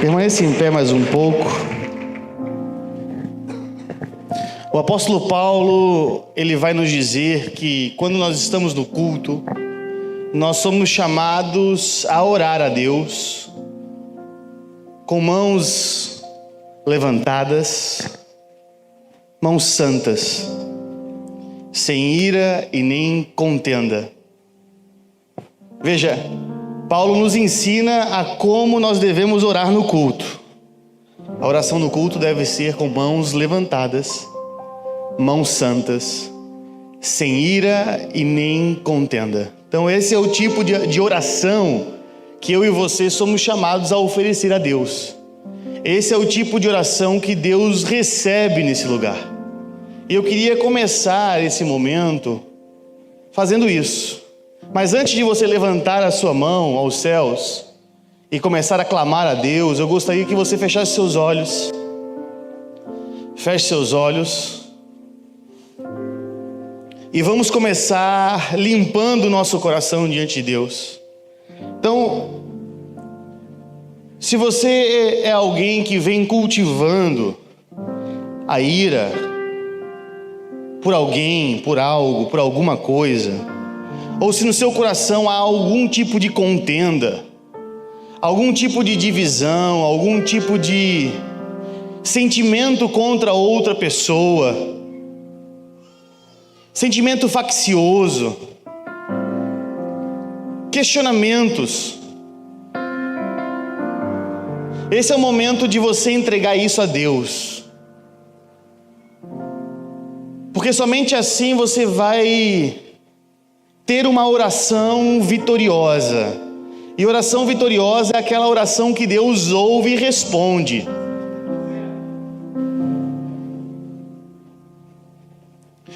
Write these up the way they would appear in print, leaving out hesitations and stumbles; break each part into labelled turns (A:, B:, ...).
A: Permaneça em pé mais um pouco. O apóstolo Paulo, ele vai nos dizer que quando nós estamos no culto, nós somos chamados a orar a Deus com mãos levantadas, mãos santas, sem ira e nem contenda. Veja, Paulo nos ensina a como nós devemos orar no culto. A oração no culto deve ser com mãos levantadas, mãos santas, sem ira e nem contenda. Então esse é o tipo de oração que eu e você somos chamados a oferecer a Deus. Esse é o tipo de oração que Deus recebe nesse lugar. E eu queria começar esse momento fazendo isso. Mas antes de você levantar a sua mão aos céus e começar a clamar a Deus, eu gostaria que você fechasse seus olhos. Feche seus olhos. E vamos começar limpando o nosso coração diante de Deus. Então, se você é alguém que vem cultivando a ira por alguém, por algo, por alguma coisa, ou se no seu coração há algum tipo de contenda, algum tipo de divisão, algum tipo de sentimento contra outra pessoa, sentimento faccioso, questionamentos, esse é o momento de você entregar isso a Deus, porque somente assim você vai ter uma oração vitoriosa. E oração vitoriosa é aquela oração que Deus ouve e responde.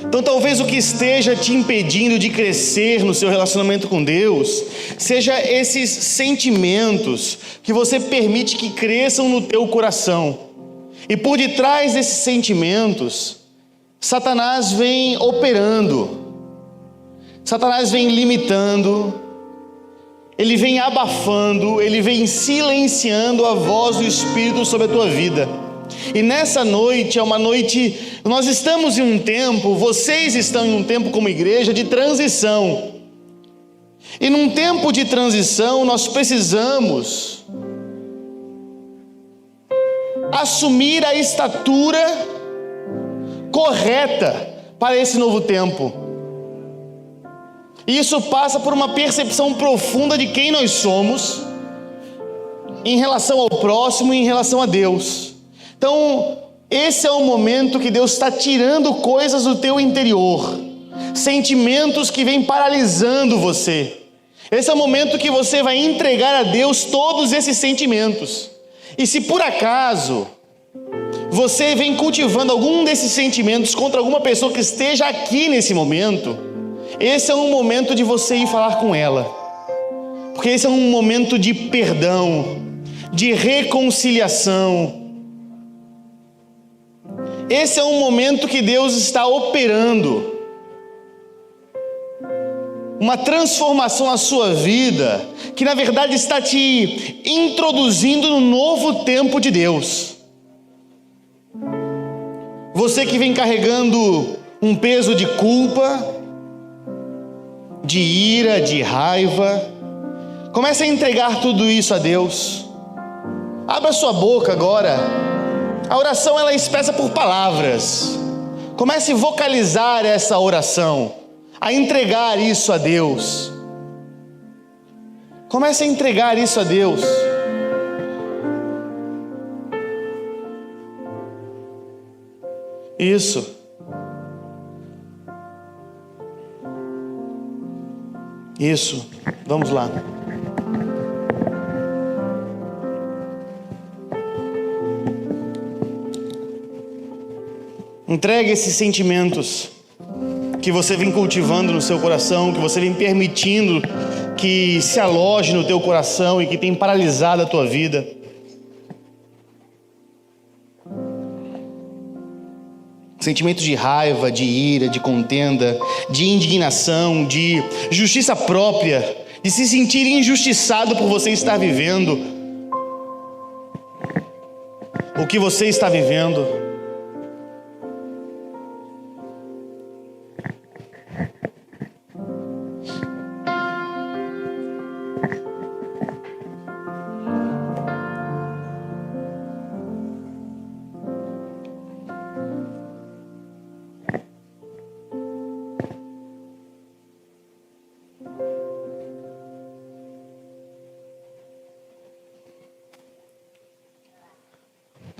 A: Então talvez o que esteja te impedindo de crescer no seu relacionamento com Deus seja esses sentimentos que você permite que cresçam no teu coração. E por detrás desses sentimentos, Satanás vem operando. Satanás vem limitando, ele vem abafando, ele vem silenciando a voz do Espírito sobre a tua vida. E nessa noite é uma noite, nós estamos em um tempo, vocês estão em um tempo como igreja de transição. E num tempo de transição nós precisamos assumir a estatura correta para esse novo tempo. Isso passa por uma percepção profunda de quem nós somos em relação ao próximo e em relação a Deus. Então, esse é o momento que Deus está tirando coisas do teu interior, sentimentos que vêm paralisando você. Esse é o momento que você vai entregar a Deus todos esses sentimentos. E se por acaso você vem cultivando algum desses sentimentos contra alguma pessoa que esteja aqui nesse momento, esse é um momento de você ir falar com ela, porque esse é um momento de perdão, de reconciliação. Esse é um momento que Deus está operando uma transformação na sua vida, que na verdade está te introduzindo no novo tempo de Deus. Você que vem carregando um peso de culpa, de ira, de raiva, comece a entregar tudo isso a Deus. Abra sua boca agora. A oração ela é expressa por palavras. Comece a vocalizar essa oração, a entregar isso a Deus. Comece a entregar isso a Deus. Isso. Isso, vamos lá. Entregue esses sentimentos que você vem cultivando no seu coração, que você vem permitindo que se aloje no teu coração e que tem paralisado a tua vida. Sentimentos de raiva, de ira, de contenda, de indignação, de justiça própria, de se sentir injustiçado por você estar vivendo. o que você está vivendo.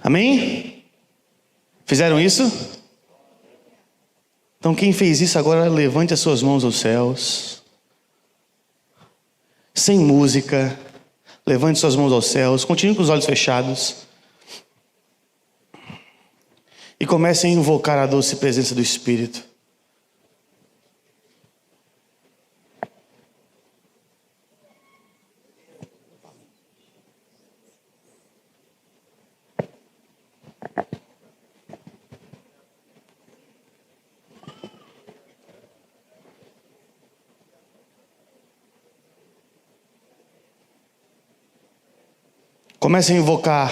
A: Amém? Fizeram isso? Então quem fez isso agora levante as suas mãos aos céus. Sem música, levante suas mãos aos céus, continue com os olhos fechados. E comece a invocar a doce presença do Espírito. Comece a invocar.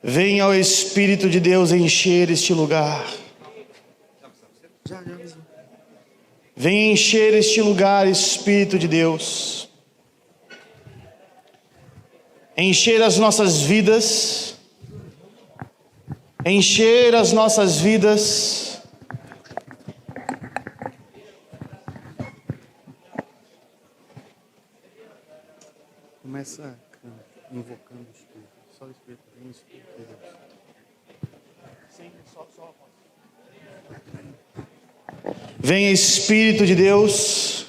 A: Venha o Espírito de Deus encher este lugar. Venha encher este lugar, Espírito de Deus. Encher as nossas vidas. Encher as nossas vidas. Começa invocando o Espírito. Só o Espírito, vem o Espírito de Deus. Sim, só venha Espírito de Deus.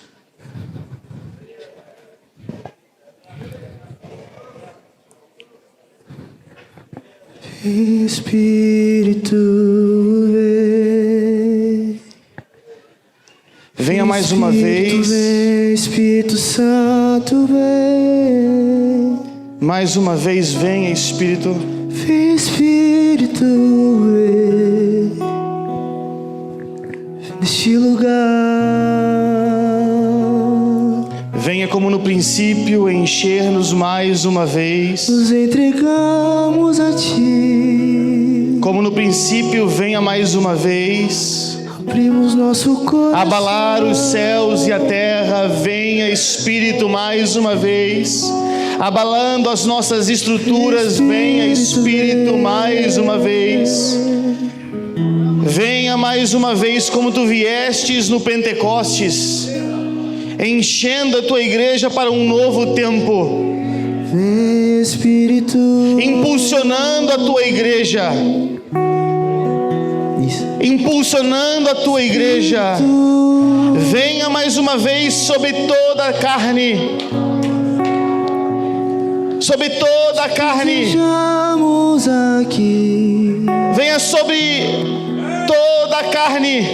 B: Espírito
A: venha mais uma vez.
B: Espírito Santo vem.
A: Mais uma vez venha Espírito.
B: Espírito vem neste lugar.
A: Venha como no princípio encher-nos mais uma vez.
B: Nos entregamos a Ti.
A: Como no princípio, venha mais uma vez.
B: Abrimos nosso coração.
A: Abalar os céus e a terra. Venha Espírito mais uma vez. Abalando as nossas estruturas. Venha Espírito mais uma vez. Venha mais uma vez como tu viestes no Pentecostes, enchendo a tua igreja para um novo tempo.
B: Vem, Espírito,
A: impulsionando a tua igreja. Impulsionando a tua igreja. Venha mais uma vez sobre toda a carne. Sobre toda a carne.
B: Estamos aqui.
A: Venha sobre toda a carne.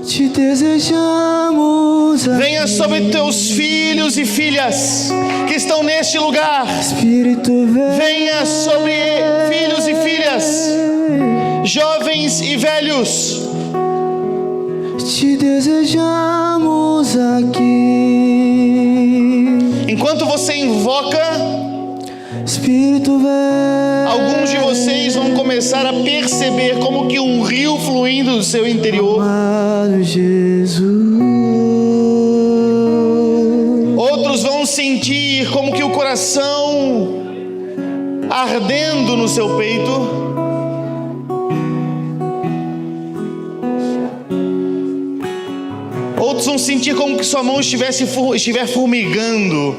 B: Te desejamos aqui.
A: Venha sobre teus filhos e filhas que estão neste lugar.
B: Espírito,
A: venha sobre filhos e filhas, jovens e velhos.
B: Te desejamos aqui.
A: Enquanto você invoca,
B: Espírito, vem.
A: Alguns de vocês vão começar a perceber como que um rio fluindo do seu interior.
B: Amado Jesus.
A: Outros vão sentir como que o coração ardendo no seu peito. Outros vão sentir como que sua mão estiver formigando.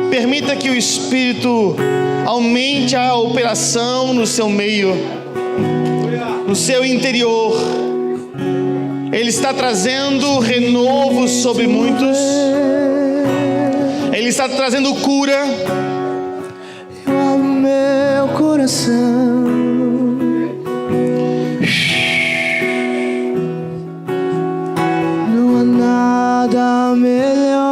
A: Permita que o Espírito aumente a operação no seu meio, no seu interior. Ele está trazendo renovo sobre muitos. Ele está trazendo cura.
B: Eu amo meu coração. Não há nada melhor.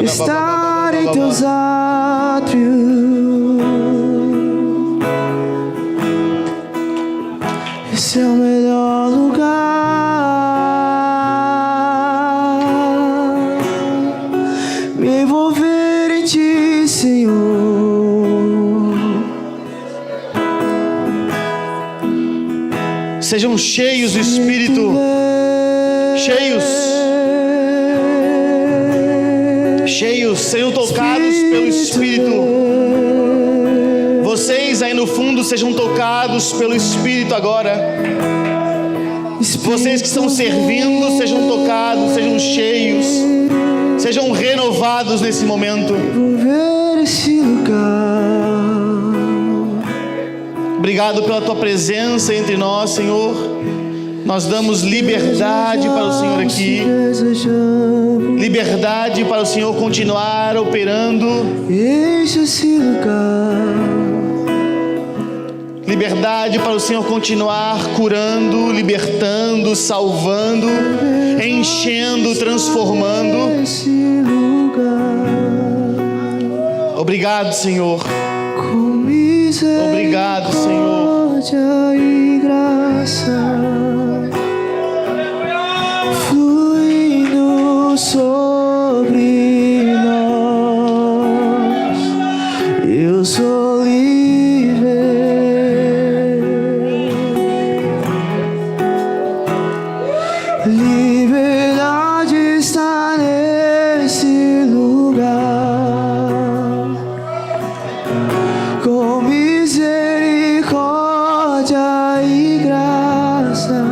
B: Estar em teus átrios. Senhor.
A: Sejam cheios do Espírito, cheios, sejam tocados pelo Espírito. Vocês aí no fundo sejam tocados pelo Espírito agora. Vocês que estão servindo, sejam tocados, sejam cheios, sejam renovados nesse momento.
B: Envolver esse lugar.
A: Obrigado pela tua presença entre nós, Senhor. Nós damos liberdade para o Senhor aqui, liberdade para o Senhor continuar operando,
B: Enche esse lugar.
A: liberdade para o Senhor continuar curando, libertando, salvando, enchendo, transformando.
B: Esse lugar.
A: Obrigado, Senhor.
B: Com
A: Obrigado, Senhor.
B: misericórdia e graça, fluindo sobre nós. Eu sou livre. Liberdade está nesse lugar. Com misericórdia e graça,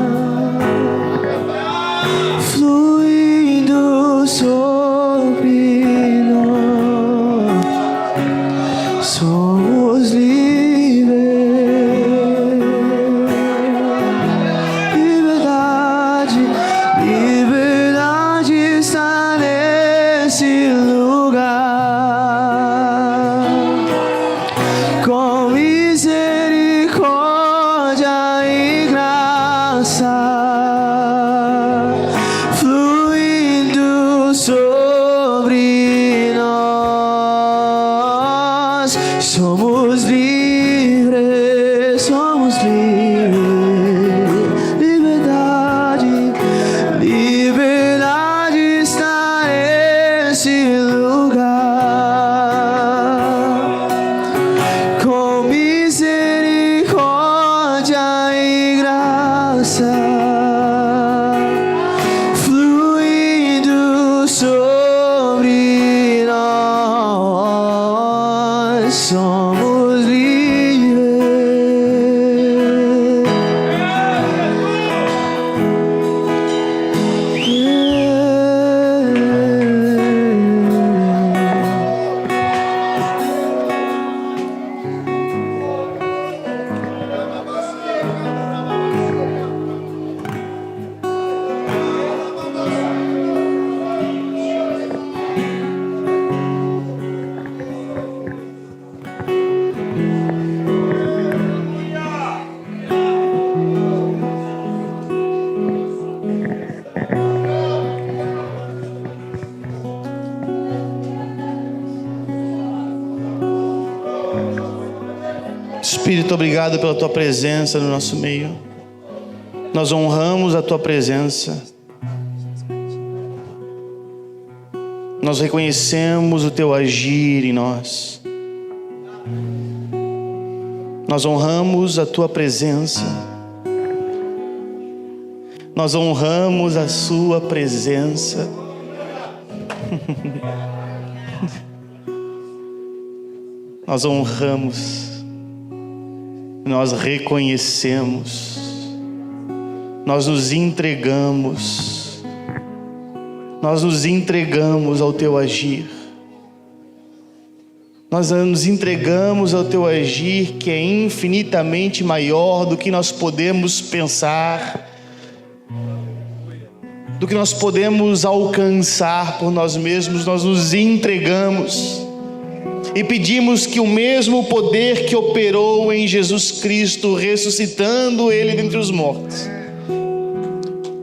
B: fluindo sobre nós. Somos livres. Liberdade está nesse lugar. Com misericórdia e graça, fluindo sobre nós. Somos livres, somos livres. Liberdade está nesse lugar. Com misericórdia e graça, fluindo sobre nós. Somos livres.
A: Espírito, obrigado pela tua presença no nosso meio. Nós honramos a tua presença. Nós reconhecemos o teu agir em nós. Nós honramos a tua presença. Nós honramos a sua presença. Nós honramos. Nós reconhecemos. Nós nos entregamos. Nós nos entregamos ao teu agir. Nós nos entregamos ao teu agir, que é infinitamente maior do que nós podemos pensar, do que nós podemos alcançar por nós mesmos. Nós nos entregamos e pedimos que o mesmo poder que operou em Jesus Cristo, ressuscitando Ele dentre os mortos,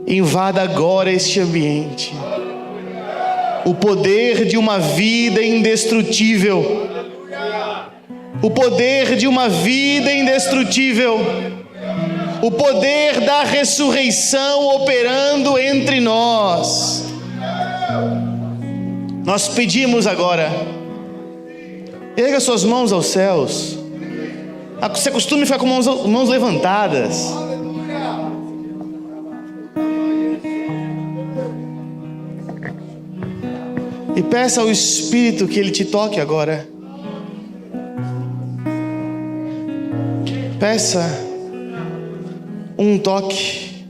A: invada agora este ambiente. O poder de uma vida indestrutível. O poder de uma vida indestrutível. O poder da ressurreição operando entre nós. Nós pedimos agora Erga suas mãos aos céus. Se acostume a ficar com mãos levantadas. E peça ao Espírito que Ele te toque agora. Peça um toque.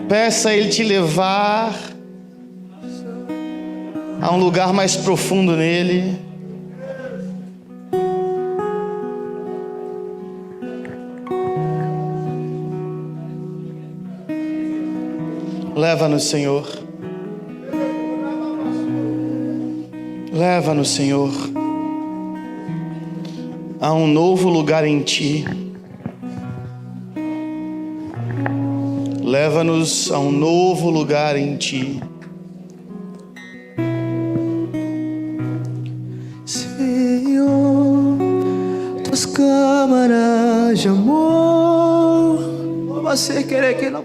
A: Peça a Ele te levar a um lugar mais profundo nele. Leva-nos, Senhor. Leva-nos, Senhor, a um novo lugar em Ti. Leva-nos a um novo lugar em Ti.
B: Senhor, tuas câmaras de amor, você querer que não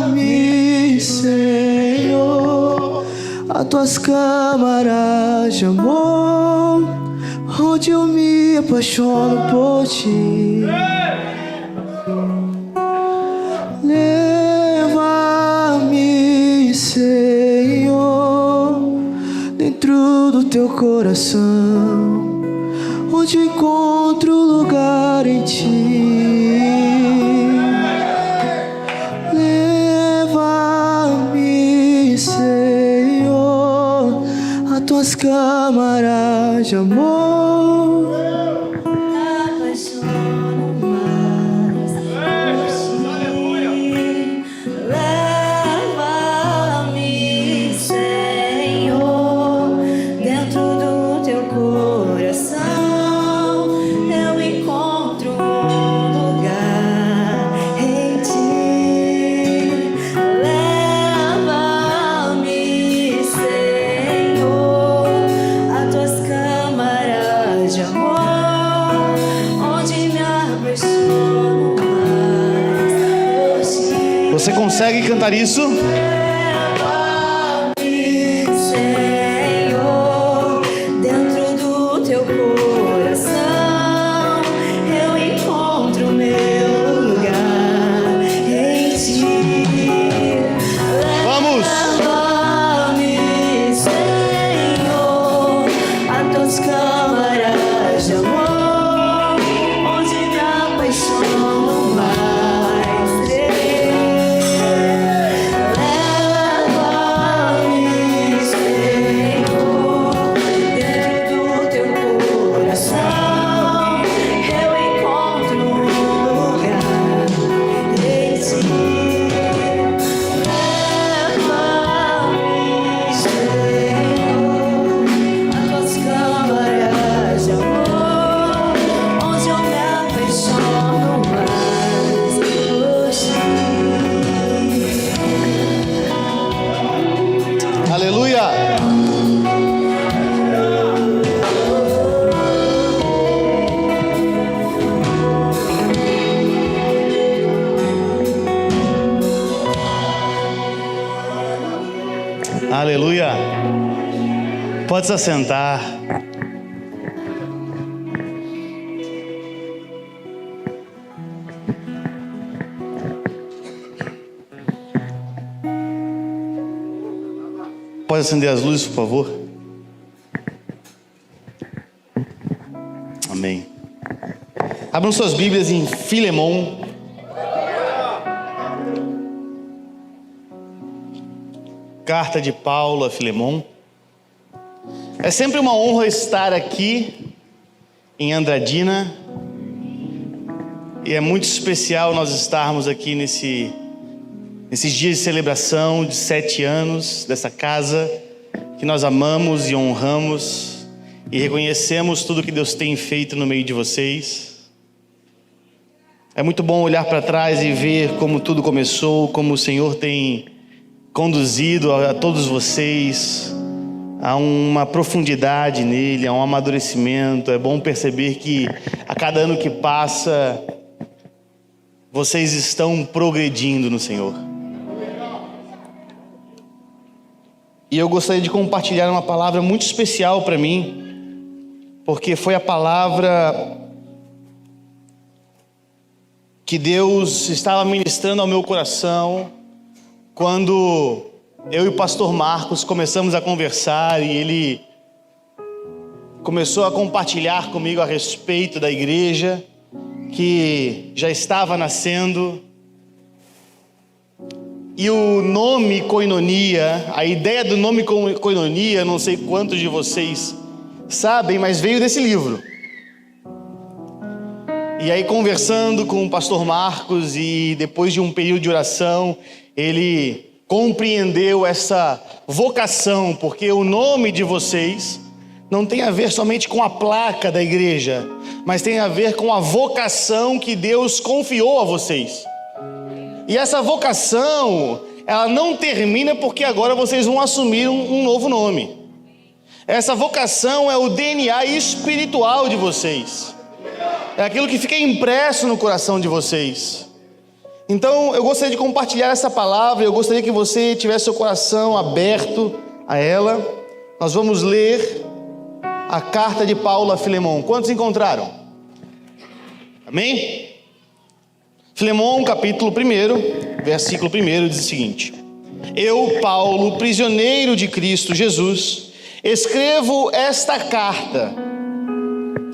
B: leva-me, Senhor, a tuas câmaras de amor, onde eu me apaixono por Ti. Leva-me, Senhor, dentro do Teu coração, onde encontro lugar em Ti. Leva-me, Senhor, a Tuas câmaras de amor.
C: Apaixono mais por Ti. Leva-me, Senhor, dentro do Teu coração. Eu encontro um lugar em Ti. Leva-me, Senhor, a Tuas câmaras de amor, onde me apaixono mais por Ti.
A: Você consegue cantar isso?
C: Leva-me, Senhor, dentro do Teu coração. Eu encontro meu lugar em Ti.
A: Vamos!
C: Leva-me, Senhor, a Tuas câmaras de amor, onde me apaixono mais. Leva-me, Senhor, dentro do Teu coração. Eu encontro um lugar em Ti. Leva-me, Senhor, a Tuas câmaras de amor, onde eu me apaixono mais por Ti.
A: Aleluia! Aleluia! Pode se assentar. Pode acender as luzes, por favor. Amém. Abram suas Bíblias em Filemon. Carta de Paulo a Filemon. É sempre uma honra estar aqui em Andradina. E é muito especial nós estarmos aqui nesses dias de celebração de 7 anos dessa casa que nós amamos e honramos e reconhecemos tudo que Deus tem feito no meio de vocês. É muito bom olhar para trás e ver como tudo começou, como o Senhor tem conduzido a todos vocês a uma profundidade nele, a um amadurecimento. É bom perceber que a cada ano que passa vocês estão progredindo no Senhor. E eu gostaria de compartilhar uma palavra muito especial para mim, porque foi a palavra que Deus estava ministrando ao meu coração quando eu e o pastor Marcos começamos a conversar e ele começou a compartilhar comigo a respeito da igreja que já estava nascendo. E o nome Koinonia, a ideia do nome Koinonia, não sei quantos de vocês sabem, mas veio desse livro. E aí, conversando com o pastor Marcos, e depois de um período de oração, ele compreendeu essa vocação, porque o nome de vocês não tem a ver somente com a placa da igreja, mas tem a ver com a vocação que Deus confiou a vocês. E essa vocação, ela não termina porque agora vocês vão assumir um novo nome. Essa vocação é o DNA espiritual de vocês. É aquilo que fica impresso no coração de vocês. Então, eu gostaria de compartilhar essa palavra. Eu gostaria que você tivesse seu coração aberto a ela. Nós vamos ler a carta de Paulo a Filemon. Quantos encontraram? Amém? Filemon, capítulo 1, versículo 1, diz o seguinte: Eu, Paulo, prisioneiro de Cristo Jesus, escrevo esta carta,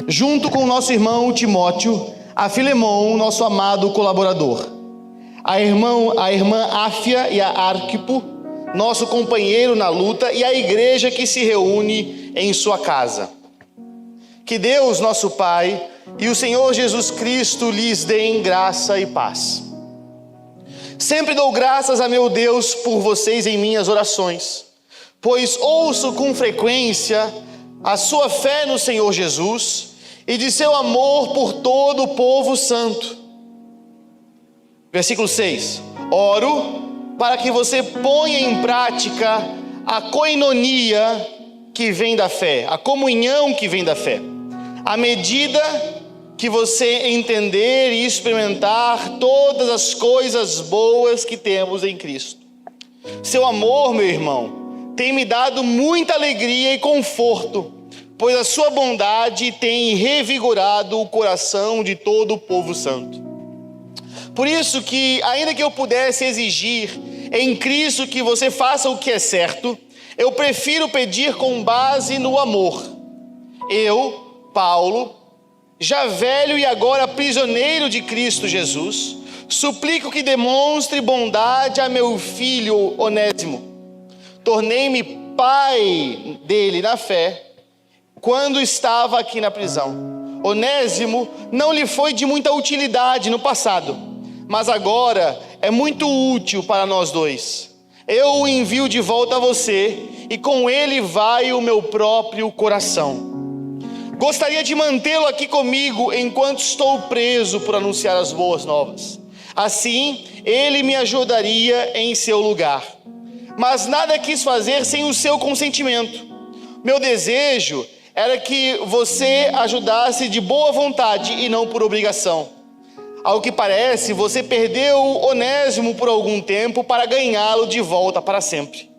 A: junto com o nosso irmão Timóteo, a Filemon, nosso amado colaborador, a irmã Áfia e a Arquipo, nosso companheiro na luta, e a igreja que se reúne em sua casa. Que Deus, nosso Pai, e o Senhor Jesus Cristo lhes deem graça e paz. Sempre dou graças a meu Deus por vocês em minhas orações, pois ouço com frequência a sua fé no Senhor Jesus e de seu amor por todo o povo santo. Versículo 6. Oro para que você ponha em prática a koinonia que vem da fé, a comunhão que vem da fé, à medida que você entender e experimentar todas as coisas boas que temos em Cristo. Seu amor, meu irmão, tem me dado muita alegria e conforto, pois a sua bondade tem revigorado o coração de todo o povo santo. Por isso que, ainda que eu pudesse exigir em Cristo que você faça o que é certo, eu prefiro pedir com base no amor. Eu, Paulo, já velho e agora prisioneiro de Cristo Jesus, suplico que demonstre bondade a meu filho Onésimo. Tornei-me pai dele na fé quando estava aqui na prisão. Onésimo não lhe foi de muita utilidade no passado, mas agora é muito útil para nós dois. Eu o envio de volta a você, e com ele vai o meu próprio coração. Gostaria de mantê-lo aqui comigo enquanto estou preso por anunciar as boas novas. Assim, ele me ajudaria em seu lugar. Mas nada quis fazer sem o seu consentimento. Meu desejo era que você ajudasse de boa vontade e não por obrigação. Ao que parece, você perdeu Onésimo por algum tempo para ganhá-lo de volta para sempre.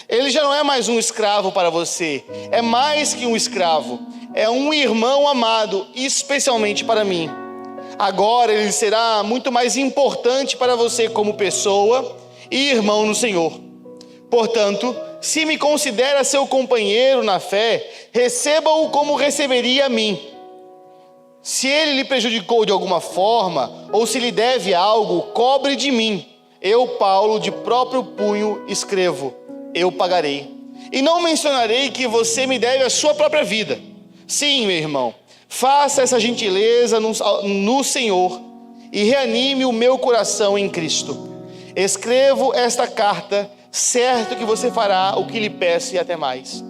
A: Ele já não é mais um escravo para você, é mais que um escravo, é um irmão amado, especialmente para mim. Agora ele será muito mais importante para você como pessoa e irmão no Senhor. Portanto, se me considera seu companheiro na fé, receba-o como receberia a mim. Se ele lhe prejudicou de alguma forma, ou se lhe deve algo, cobre de mim. Eu, Paulo, de próprio punho escrevo, eu pagarei. E não mencionarei que você me deve a sua própria vida. Sim, meu irmão, faça essa gentileza no Senhor e reanime o meu coração em Cristo. Escrevo esta carta, certo que você fará o que lhe peço e até mais.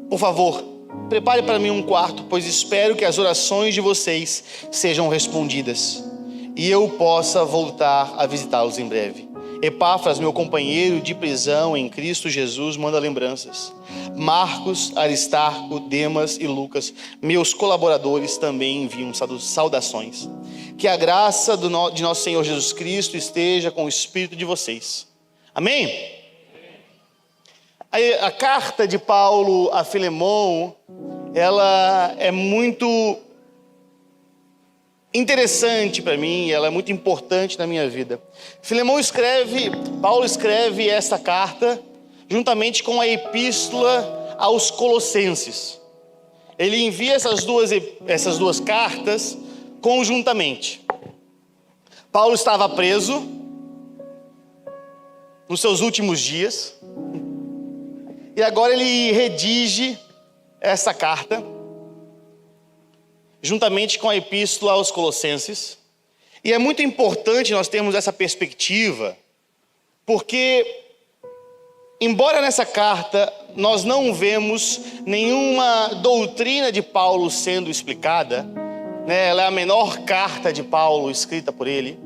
A: Por favor, prepare para mim um quarto, pois espero que as orações de vocês sejam respondidas e eu possa voltar a visitá-los em breve. Epáfras, meu companheiro de prisão em Cristo Jesus, manda lembranças. Marcos, Aristarco, Demas e Lucas, meus colaboradores, também enviam saudações. Que a graça de nosso Senhor Jesus Cristo esteja com o espírito de vocês. Amém? A carta de Paulo a Filemão, ela é muito interessante para mim, ela é muito importante na minha vida. Paulo escreve esta carta juntamente com a epístola aos Colossenses. Ele envia essas duas cartas conjuntamente. Paulo estava preso nos seus últimos dias e agora ele redige essa carta juntamente com a epístola aos Colossenses. E é muito importante nós termos essa perspectiva, porque embora nessa carta nós não vemos nenhuma doutrina de Paulo sendo explicada, né? Ela é a menor carta de Paulo escrita por ele,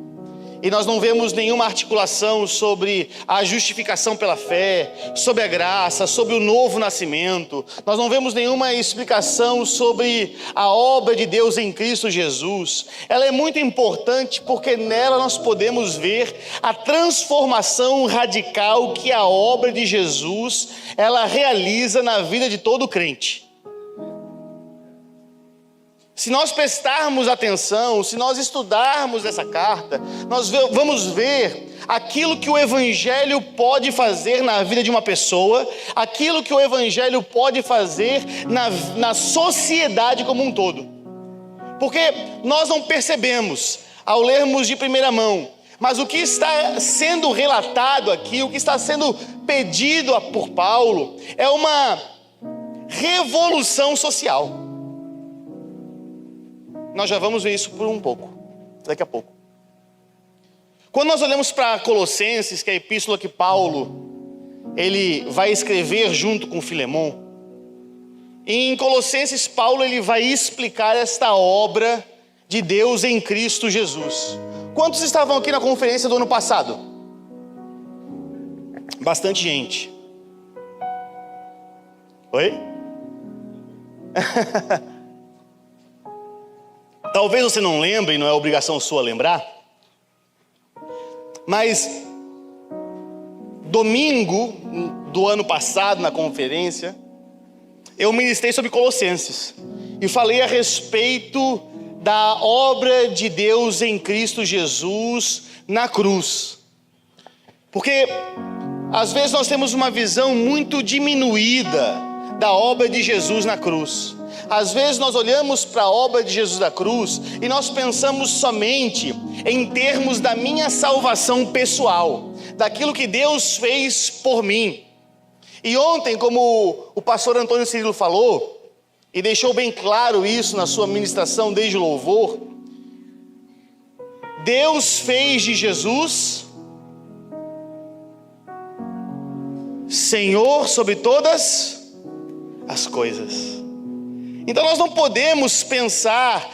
A: e nós não vemos nenhuma articulação sobre a justificação pela fé, sobre a graça, sobre o novo nascimento. Nós não vemos nenhuma explicação sobre a obra de Deus em Cristo Jesus. Ela é muito importante porque nela nós podemos ver a transformação radical que a obra de Jesus ela realiza na vida de todo crente. Se nós prestarmos atenção, se nós estudarmos essa carta, nós vamos ver aquilo que o Evangelho pode fazer na vida de uma pessoa, aquilo que o Evangelho pode fazer na sociedade como um todo. Porque nós não percebemos, ao lermos de primeira mão, mas o que está sendo relatado aqui, o que está sendo pedido por Paulo, é uma revolução social. Nós já vamos ver isso por um pouco, daqui a pouco. Quando nós olhamos para Colossenses, que é a epístola que Paulo ele vai escrever junto com Filemão, em Colossenses Paulo ele vai explicar esta obra de Deus em Cristo Jesus. Quantos estavam aqui na conferência do ano passado? Bastante gente. Oi? Talvez você não lembre, não é obrigação sua lembrar, mas domingo do ano passado na conferência, eu ministrei sobre Colossenses e falei a respeito da obra de Deus em Cristo Jesus na cruz. Porque às vezes nós temos uma visão muito diminuída da obra de Jesus na cruz. Às vezes nós olhamos para a obra de Jesus da cruz e nós pensamos somente em termos da minha salvação pessoal, daquilo que Deus fez por mim. E ontem, como o pastor Antônio Cirilo falou, e deixou bem claro isso na sua ministração desde o louvor, Deus fez de Jesus Senhor sobre todas as coisas. Então nós não podemos pensar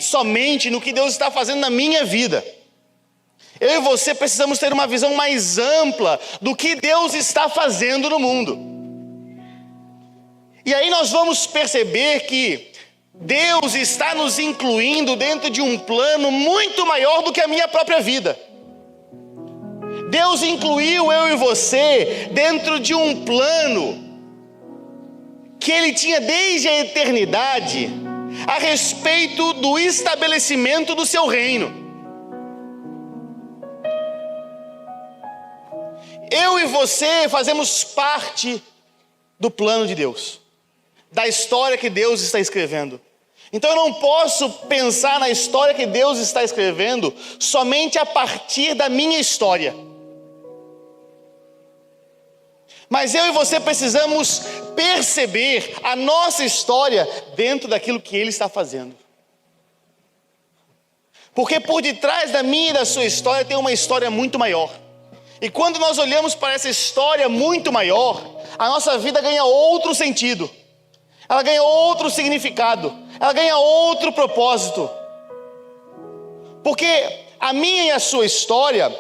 A: somente no que Deus está fazendo na minha vida. Eu e você precisamos ter uma visão mais ampla do que Deus está fazendo no mundo. E aí nós vamos perceber que Deus está nos incluindo dentro de um plano muito maior do que a minha própria vida. Deus incluiu eu e você dentro de um plano que Ele tinha desde a eternidade a respeito do estabelecimento do seu reino. Eu e você fazemos parte do plano de Deus, da história que Deus está escrevendo. Então eu não posso pensar na história que Deus está escrevendo somente a partir da minha história. Mas eu e você precisamos perceber a nossa história dentro daquilo que Ele está fazendo. Porque por detrás da minha e da sua história tem uma história muito maior. E quando nós olhamos para essa história muito maior, a nossa vida ganha outro sentido. Ela ganha outro significado. Ela ganha outro propósito. Porque a minha e a sua história,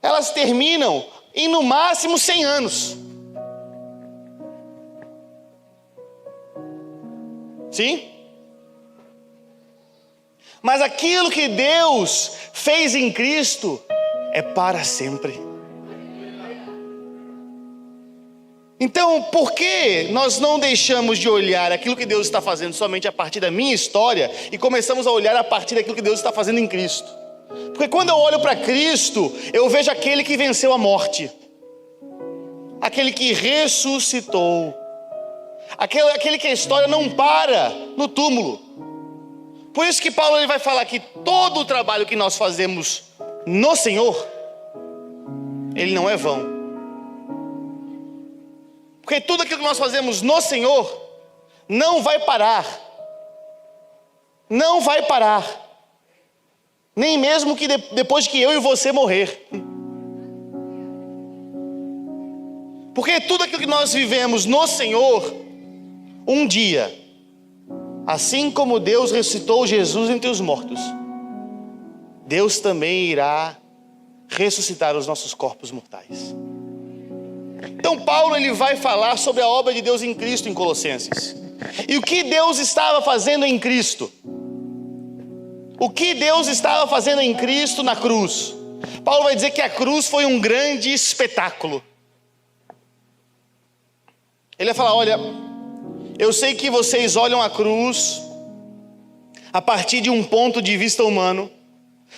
A: elas terminam em no máximo 100 anos. Sim? Mas aquilo que Deus fez em Cristo é para sempre. Então, por que nós não deixamos de olhar aquilo que Deus está fazendo somente a partir da minha história e começamos a olhar a partir daquilo que Deus está fazendo em Cristo? Porque quando eu olho para Cristo, eu vejo aquele que venceu a morte, aquele que ressuscitou, aquele que a história não para no túmulo. Por isso que Paulo ele vai falar que todo o trabalho que nós fazemos no Senhor, ele não é vão. Porque tudo aquilo que nós fazemos no Senhor não vai parar. Não vai parar. Nem mesmo que depois que eu e você morrer. Porque tudo aquilo que nós vivemos no Senhor, um dia, assim como Deus ressuscitou Jesus entre os mortos, Deus também irá ressuscitar os nossos corpos mortais. Então Paulo ele vai falar sobre a obra de Deus em Cristo em Colossenses. E o que Deus estava fazendo em Cristo? O que Deus estava fazendo em Cristo na cruz? Paulo vai dizer que a cruz foi um grande espetáculo. Ele vai falar, olha, eu sei que vocês olham a cruz a partir de um ponto de vista humano,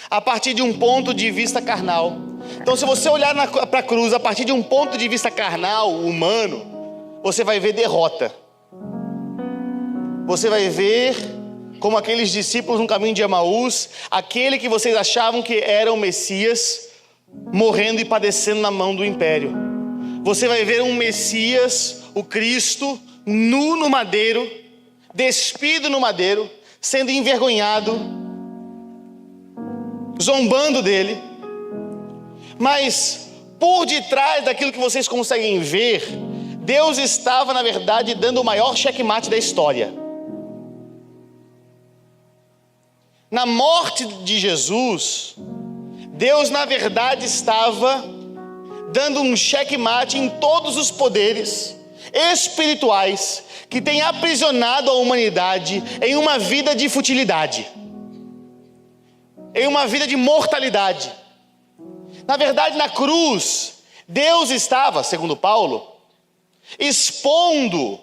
A: a partir de um ponto de vista carnal. Então se você olhar para a cruz a partir de um ponto de vista carnal, humano, você vai ver derrota. Você vai ver como aqueles discípulos no caminho de Emaús, aquele que vocês achavam que era o Messias, morrendo e padecendo na mão do império. Você vai ver um Messias, o Cristo, nu no madeiro, despido no madeiro, sendo envergonhado, zombando dele. Mas por detrás daquilo que vocês conseguem ver, Deus estava na verdade dando o maior checkmate da história. Na morte de Jesus, Deus na verdade estava dando um checkmate em todos os poderes espirituais que têm aprisionado a humanidade em uma vida de futilidade, em uma vida de mortalidade. Na verdade, na cruz, Deus estava, segundo Paulo, expondo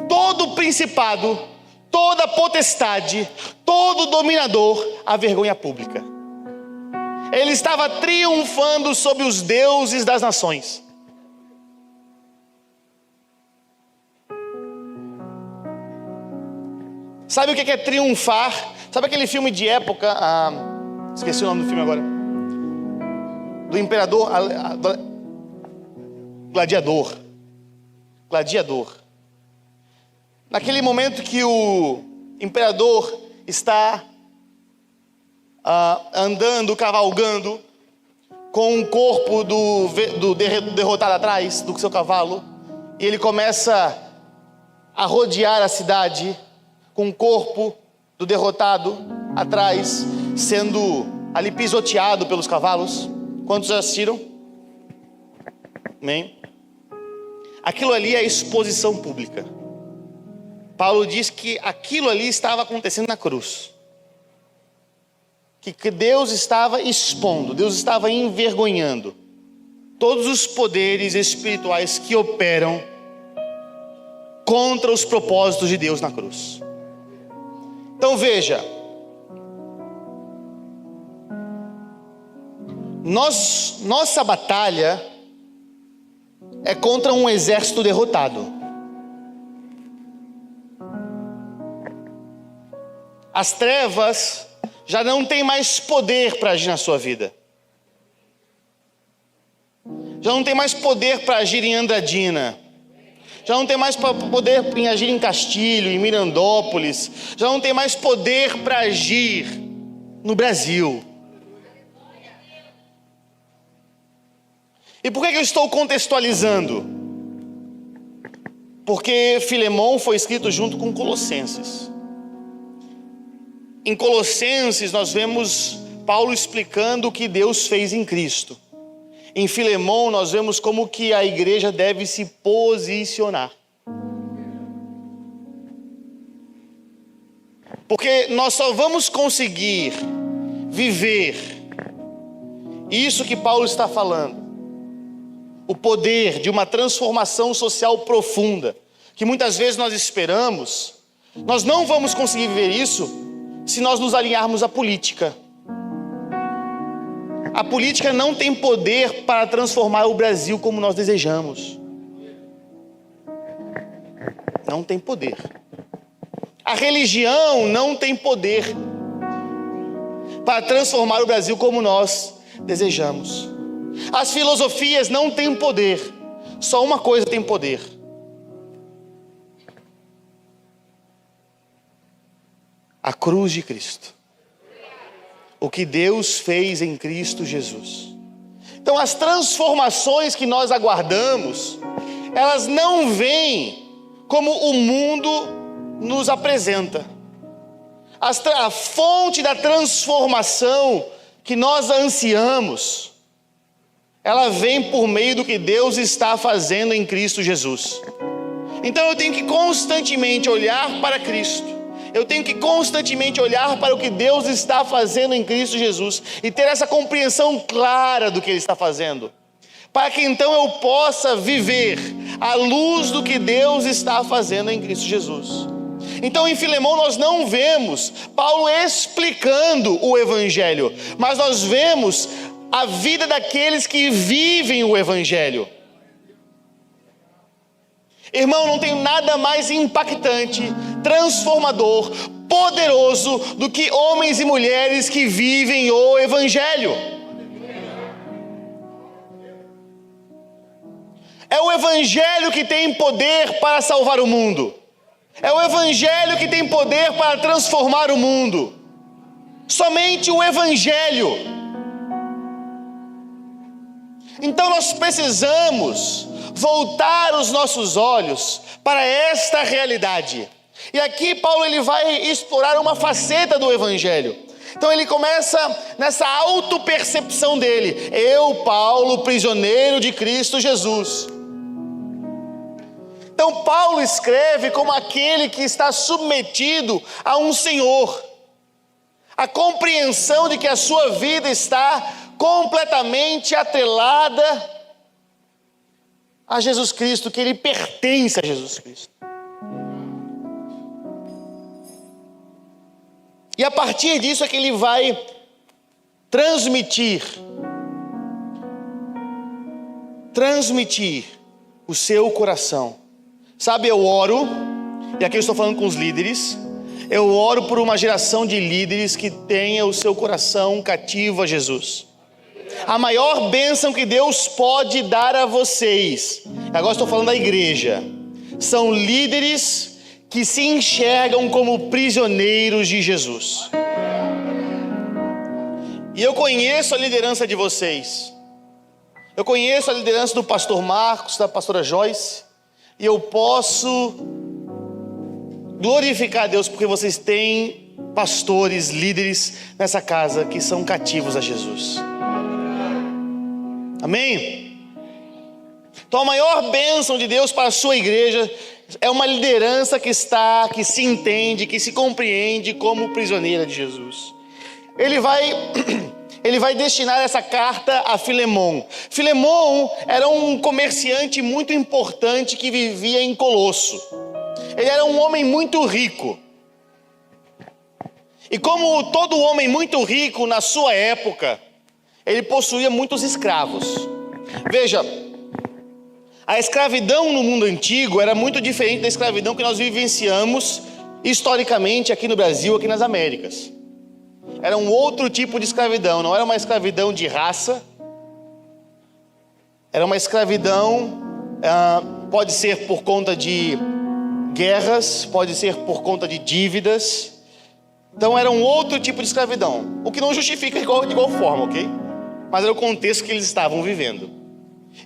A: todo o principado, toda a potestade, todo dominador à vergonha pública. Ele estava triunfando sobre os deuses das nações. Sabe o que é triunfar? Sabe aquele filme de época, esqueci o nome do filme agora, do imperador, Gladiador. Naquele momento que o imperador está andando, cavalgando, com o corpo do derrotado atrás do seu cavalo, e ele começa a rodear a cidade com o corpo do derrotado atrás, sendo ali pisoteado pelos cavalos. Quantos já assistiram? Amém? Aquilo ali é a exposição pública. Paulo diz que aquilo ali estava acontecendo na cruz. Que Deus estava expondo, Deus estava envergonhando todos os poderes espirituais que operam contra os propósitos de Deus na cruz. Então veja, nossa batalha é contra um exército derrotado. As trevas já não têm mais poder para agir na sua vida. Já não tem mais poder para agir em Andradina. Já não tem mais poder para agir em Castilho, em Mirandópolis. Já não tem mais poder para agir no Brasil. E por que eu estou contextualizando? Porque Filemão foi escrito junto com Colossenses. Em Colossenses nós vemos Paulo explicando o que Deus fez em Cristo. Em Filemão nós vemos como que a igreja deve se posicionar. Porque nós só vamos conseguir viver isso que Paulo está falando, o poder de uma transformação social profunda, que muitas vezes nós esperamos. Nós não vamos conseguir viver isso se nós nos alinharmos à política. A política não tem poder para transformar o Brasil como nós desejamos. Não tem poder. A religião não tem poder para transformar o Brasil como nós desejamos. As filosofias não têm poder. Só uma coisa tem poder: a cruz de Cristo. O que Deus fez em Cristo Jesus. Então as transformações que nós aguardamos, elas não vêm como o mundo nos apresenta. A fonte da transformação que nós ansiamos, ela vem por meio do que Deus está fazendo em Cristo Jesus. Então eu tenho que constantemente olhar para Cristo. Eu tenho que constantemente olhar para o que Deus está fazendo em Cristo Jesus e ter essa compreensão clara do que Ele está fazendo, para que então eu possa viver à luz do que Deus está fazendo em Cristo Jesus. Então em Filemão nós não vemos Paulo explicando o Evangelho, mas nós vemos a vida daqueles que vivem o Evangelho. Irmão, não tem nada mais impactante, transformador, poderoso do que homens e mulheres que vivem o Evangelho. É o Evangelho que tem poder para salvar o mundo. É o Evangelho que tem poder para transformar o mundo. Somente o Evangelho. Então nós precisamos voltar os nossos olhos para esta realidade. E aqui Paulo ele vai explorar uma faceta do Evangelho. Então ele começa nessa autopercepção dele: eu, Paulo, prisioneiro de Cristo Jesus. Então Paulo escreve como aquele que está submetido a um Senhor. A compreensão de que a sua vida está completamente atrelada a Jesus Cristo, que ele pertence a Jesus Cristo. E a partir disso é que ele vai transmitir o seu coração. Sabe, eu oro, e aqui eu estou falando com os líderes, eu oro por uma geração de líderes que tenha o seu coração cativo a Jesus. A maior bênção que Deus pode dar a vocês, agora estou falando da igreja, são líderes que se enxergam como prisioneiros de Jesus. E eu conheço a liderança de vocês. Eu conheço a liderança do pastor Marcos, da pastora Joyce, e eu posso glorificar a Deus porque vocês têm pastores, líderes nessa casa que são cativos a Jesus. Amém? Então a maior bênção de Deus para a sua igreja é uma liderança que se entende, que se compreende como prisioneira de Jesus. Ele vai destinar essa carta a Filemão. Filemão era um comerciante muito importante que vivia em Colosso. Ele era um homem muito rico. E como todo homem muito rico na sua época, ele possuía muitos escravos. Veja, a escravidão no mundo antigo era muito diferente da escravidão que nós vivenciamos historicamente aqui no Brasil, aqui nas Américas. Era um outro tipo de escravidão, não era uma escravidão de raça. Era uma escravidão, pode ser por conta de guerras, pode ser por conta de dívidas. Então era um outro tipo de escravidão, o que não justifica de igual forma, ok? Mas era o contexto que eles estavam vivendo.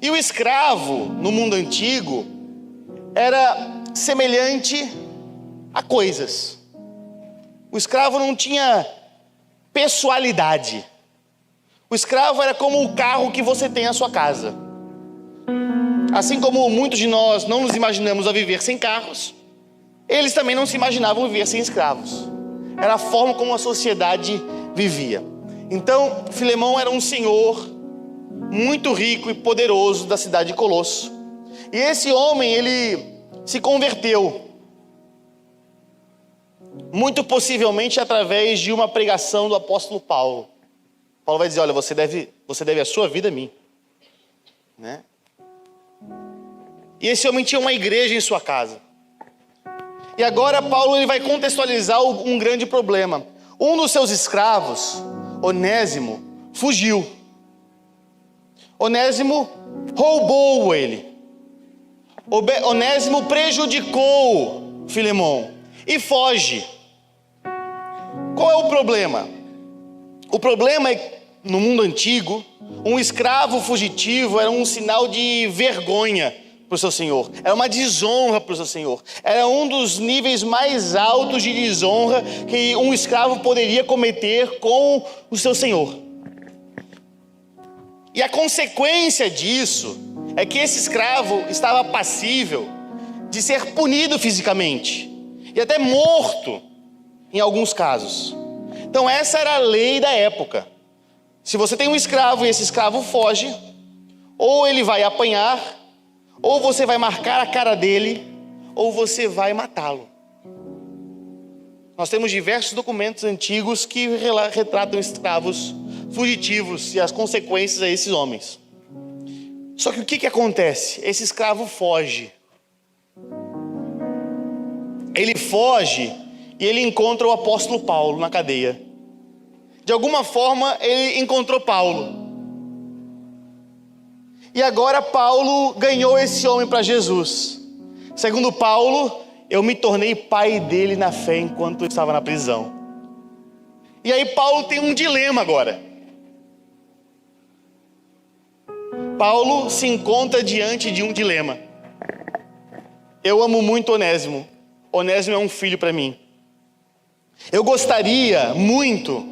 A: E o escravo, no mundo antigo, era semelhante a coisas. O escravo não tinha pessoalidade. O escravo era como o carro que você tem na sua casa. Assim como muitos de nós não nos imaginamos a viver sem carros, eles também não se imaginavam viver sem escravos. Era a forma como a sociedade vivia. Então, Filemão era um senhor muito rico e poderoso da cidade de Colosso. E esse homem, ele se converteu, muito possivelmente através de uma pregação do apóstolo Paulo. Paulo vai dizer: olha, você deve a sua vida a mim, né? E esse homem tinha uma igreja em sua casa. E agora Paulo ele vai contextualizar um grande problema. Um dos seus escravos, Onésimo, fugiu. Onésimo roubou ele. Onésimo prejudicou Filemão e foge. Qual é o problema? O problema é que no mundo antigo, um escravo fugitivo era um sinal de vergonha para o seu senhor. Era uma desonra para o seu senhor. Era um dos níveis mais altos de desonra que um escravo poderia cometer com o seu senhor. E a consequência disso é que esse escravo estava passível de ser punido fisicamente e até morto em alguns casos. Então essa era a lei da época. Se você tem um escravo e esse escravo foge, ou ele vai apanhar, ou você vai marcar a cara dele, ou você vai matá-lo. Nós temos diversos documentos antigos que retratam escravos fugitivos e as consequências a esses homens. Só que o que acontece? Esse escravo foge. Ele foge e ele encontra o apóstolo Paulo na cadeia. De alguma forma ele encontrou Paulo. E agora Paulo ganhou esse homem para Jesus. Segundo Paulo, eu me tornei pai dele na fé enquanto eu estava na prisão. E aí Paulo tem um dilema agora. Paulo se encontra diante de um dilema. Eu amo muito Onésimo. Onésimo é um filho para mim. Eu gostaria muito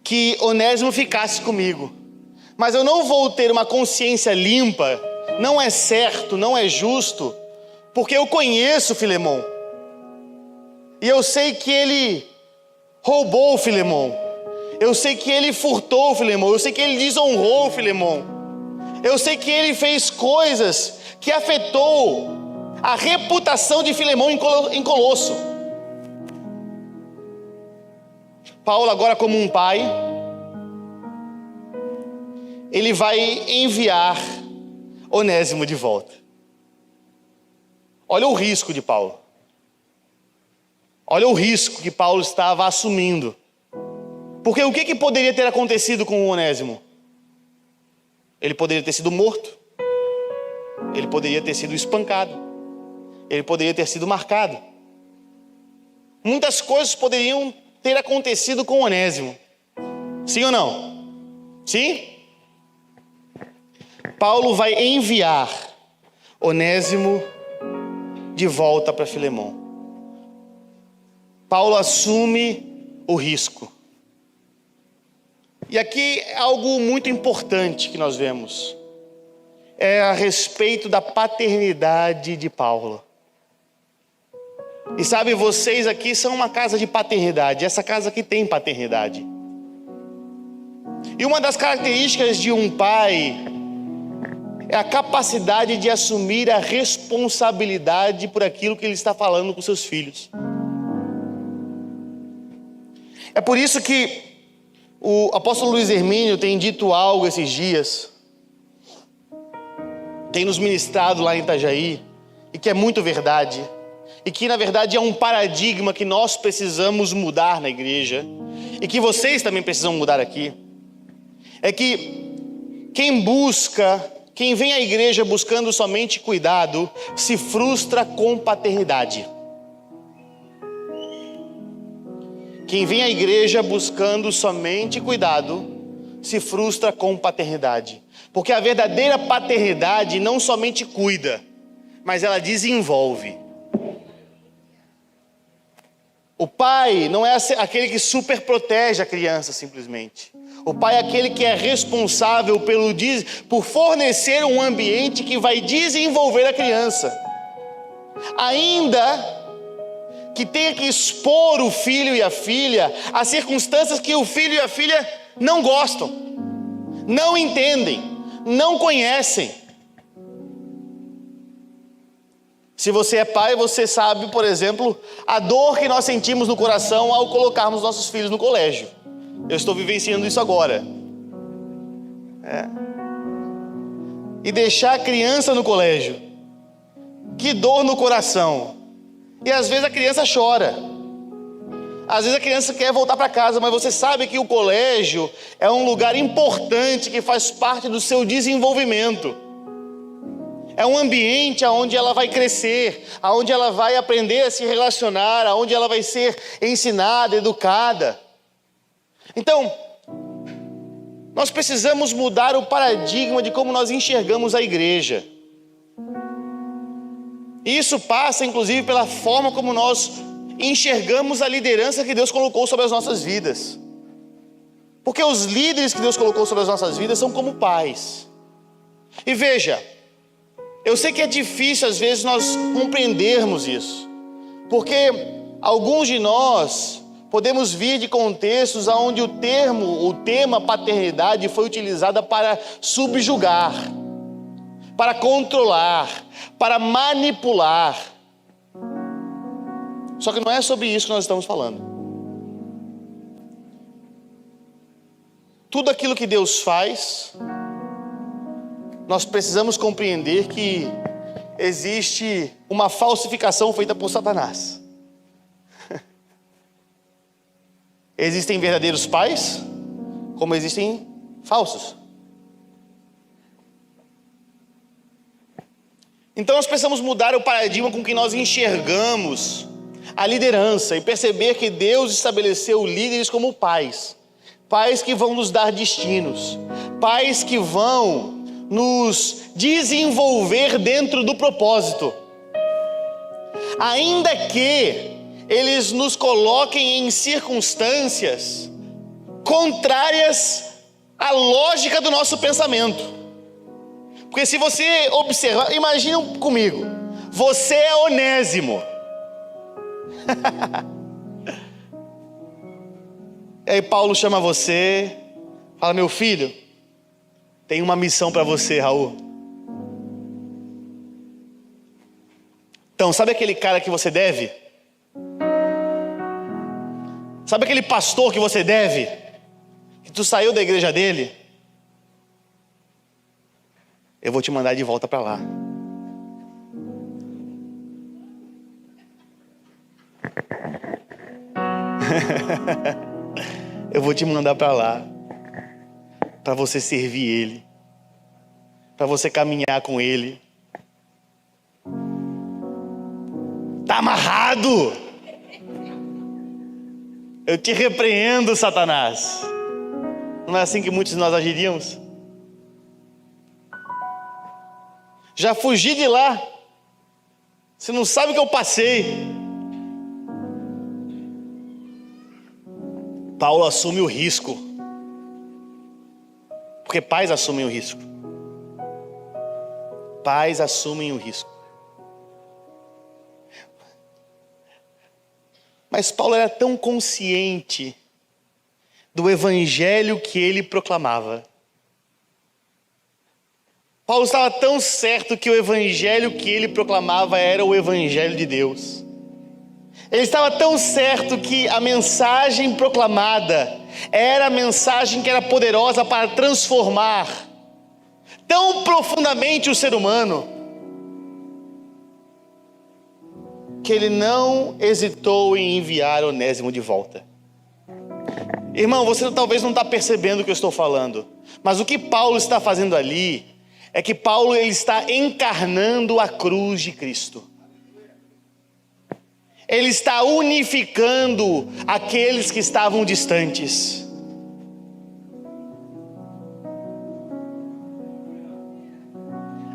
A: que Onésimo ficasse comigo. Mas eu não vou ter uma consciência limpa. Não é certo, não é justo. Porque eu conheço Filemão. E eu sei que ele roubou o Filemão. Eu sei que ele furtou o Filemão. Eu sei que ele desonrou o Filemão. Eu sei que ele fez coisas que afetou a reputação de Filemão em Colosso. Paulo agora como um pai, ele vai enviar Onésimo de volta. Olha o risco de Paulo. Olha o risco que Paulo estava assumindo. Porque o que poderia ter acontecido com o Onésimo? Ele poderia ter sido morto. Ele poderia ter sido espancado. Ele poderia ter sido marcado. Muitas coisas poderiam ter acontecido com Onésimo. Sim ou não? Sim? Paulo vai enviar Onésimo de volta para Filemão. Paulo assume o risco. E aqui algo muito importante que nós vemos é a respeito da paternidade de Paulo. E sabe, vocês aqui são uma casa de paternidade. Essa casa aqui tem paternidade. E uma das características de um pai é a capacidade de assumir a responsabilidade por aquilo que ele está falando com seus filhos. É por isso que o apóstolo Luiz Hermínio tem dito algo esses dias, tem nos ministrado lá em Itajaí, e que é muito verdade, e que na verdade é um paradigma que nós precisamos mudar na igreja, e que vocês também precisam mudar aqui. É que quem vem à igreja buscando somente cuidado, se frustra com paternidade. Quem vem à igreja buscando somente cuidado, se frustra com paternidade. Porque a verdadeira paternidade não somente cuida, mas ela desenvolve. O pai não é aquele que super protege a criança simplesmente. O pai é aquele que é responsável por fornecer um ambiente que vai desenvolver a criança. Ainda que tenha que expor o filho e a filha a circunstâncias que o filho e a filha não gostam, não entendem, não conhecem. Se você é pai, você sabe, por exemplo, a dor que nós sentimos no coração ao colocarmos nossos filhos no colégio. Eu estou vivenciando isso agora. E deixar a criança no colégio, que dor no coração. E às vezes a criança chora, às vezes a criança quer voltar para casa, mas você sabe que o colégio é um lugar importante que faz parte do seu desenvolvimento. É um ambiente onde ela vai crescer, onde ela vai aprender a se relacionar, onde ela vai ser ensinada, educada. Então, nós precisamos mudar o paradigma de como nós enxergamos a igreja. E isso passa, inclusive, pela forma como nós enxergamos a liderança que Deus colocou sobre as nossas vidas. Porque os líderes que Deus colocou sobre as nossas vidas são como pais. E veja, eu sei que é difícil às vezes nós compreendermos isso, porque alguns de nós podemos vir de contextos onde o tema paternidade foi utilizado para subjugar, para controlar, para manipular. Só que não é sobre isso que nós estamos falando. Tudo aquilo que Deus faz, nós precisamos compreender que existe uma falsificação feita por Satanás. Existem verdadeiros pais, como existem falsos. Então nós precisamos mudar o paradigma com que nós enxergamos a liderança e perceber que Deus estabeleceu líderes como pais. Pais que vão nos dar destinos, pais que vão nos desenvolver dentro do propósito, ainda que eles nos coloquem em circunstâncias contrárias à lógica do nosso pensamento. Porque se você observar, imagina comigo, você é Onésimo. E aí Paulo chama você, fala: meu filho, tem uma missão para você, Raul. Então, sabe aquele cara que você deve? Sabe aquele pastor que você deve? Que tu saiu da igreja dele? Eu vou te mandar de volta para lá. Eu vou te mandar para lá, para você servir Ele, para você caminhar com Ele. Tá amarrado. Eu te repreendo, Satanás. Não é assim que muitos de nós agiríamos? Já fugi de lá. Você não sabe o que eu passei. Paulo assume o risco, porque pais assumem o risco. Pais assumem o risco. Mas Paulo era tão consciente do evangelho que ele proclamava. Paulo estava tão certo que o evangelho que ele proclamava era o evangelho de Deus. Ele estava tão certo que a mensagem proclamada era a mensagem que era poderosa para transformar tão profundamente o ser humano, que ele não hesitou em enviar Onésimo de volta. Irmão, você talvez não está percebendo o que eu estou falando, mas o que Paulo está fazendo ali é que Paulo ele está encarnando a cruz de Cristo. Ele está unificando aqueles que estavam distantes.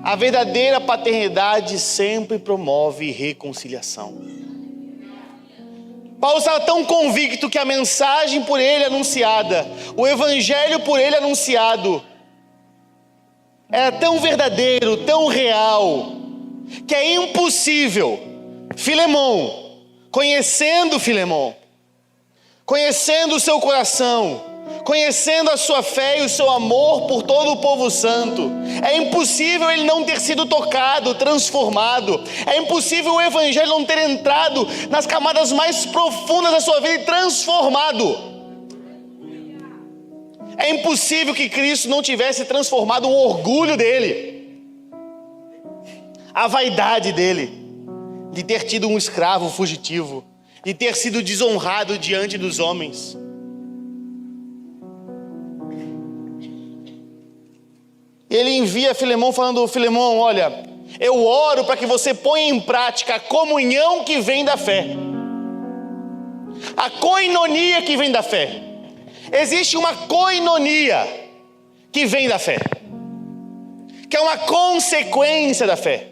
A: A verdadeira paternidade sempre promove reconciliação. Paulo estava tão convicto que a mensagem por ele anunciada, o evangelho por ele anunciado, era tão verdadeiro, tão real, que é impossível, Filemão, conhecendo Filemon, conhecendo o seu coração, conhecendo a sua fé e o seu amor por todo o povo santo, é impossível ele não ter sido tocado, transformado. É impossível o evangelho não ter entrado nas camadas mais profundas da sua vida e transformado. É impossível que Cristo não tivesse transformado o orgulho dele, a vaidade dele, de ter tido um escravo fugitivo, de ter sido desonrado diante dos homens. Ele envia Filemon falando: Filemon, olha, eu oro para que você ponha em prática a comunhão que vem da fé, a koinonia que vem da fé. Existe uma koinonia que vem da fé, que é uma consequência da fé,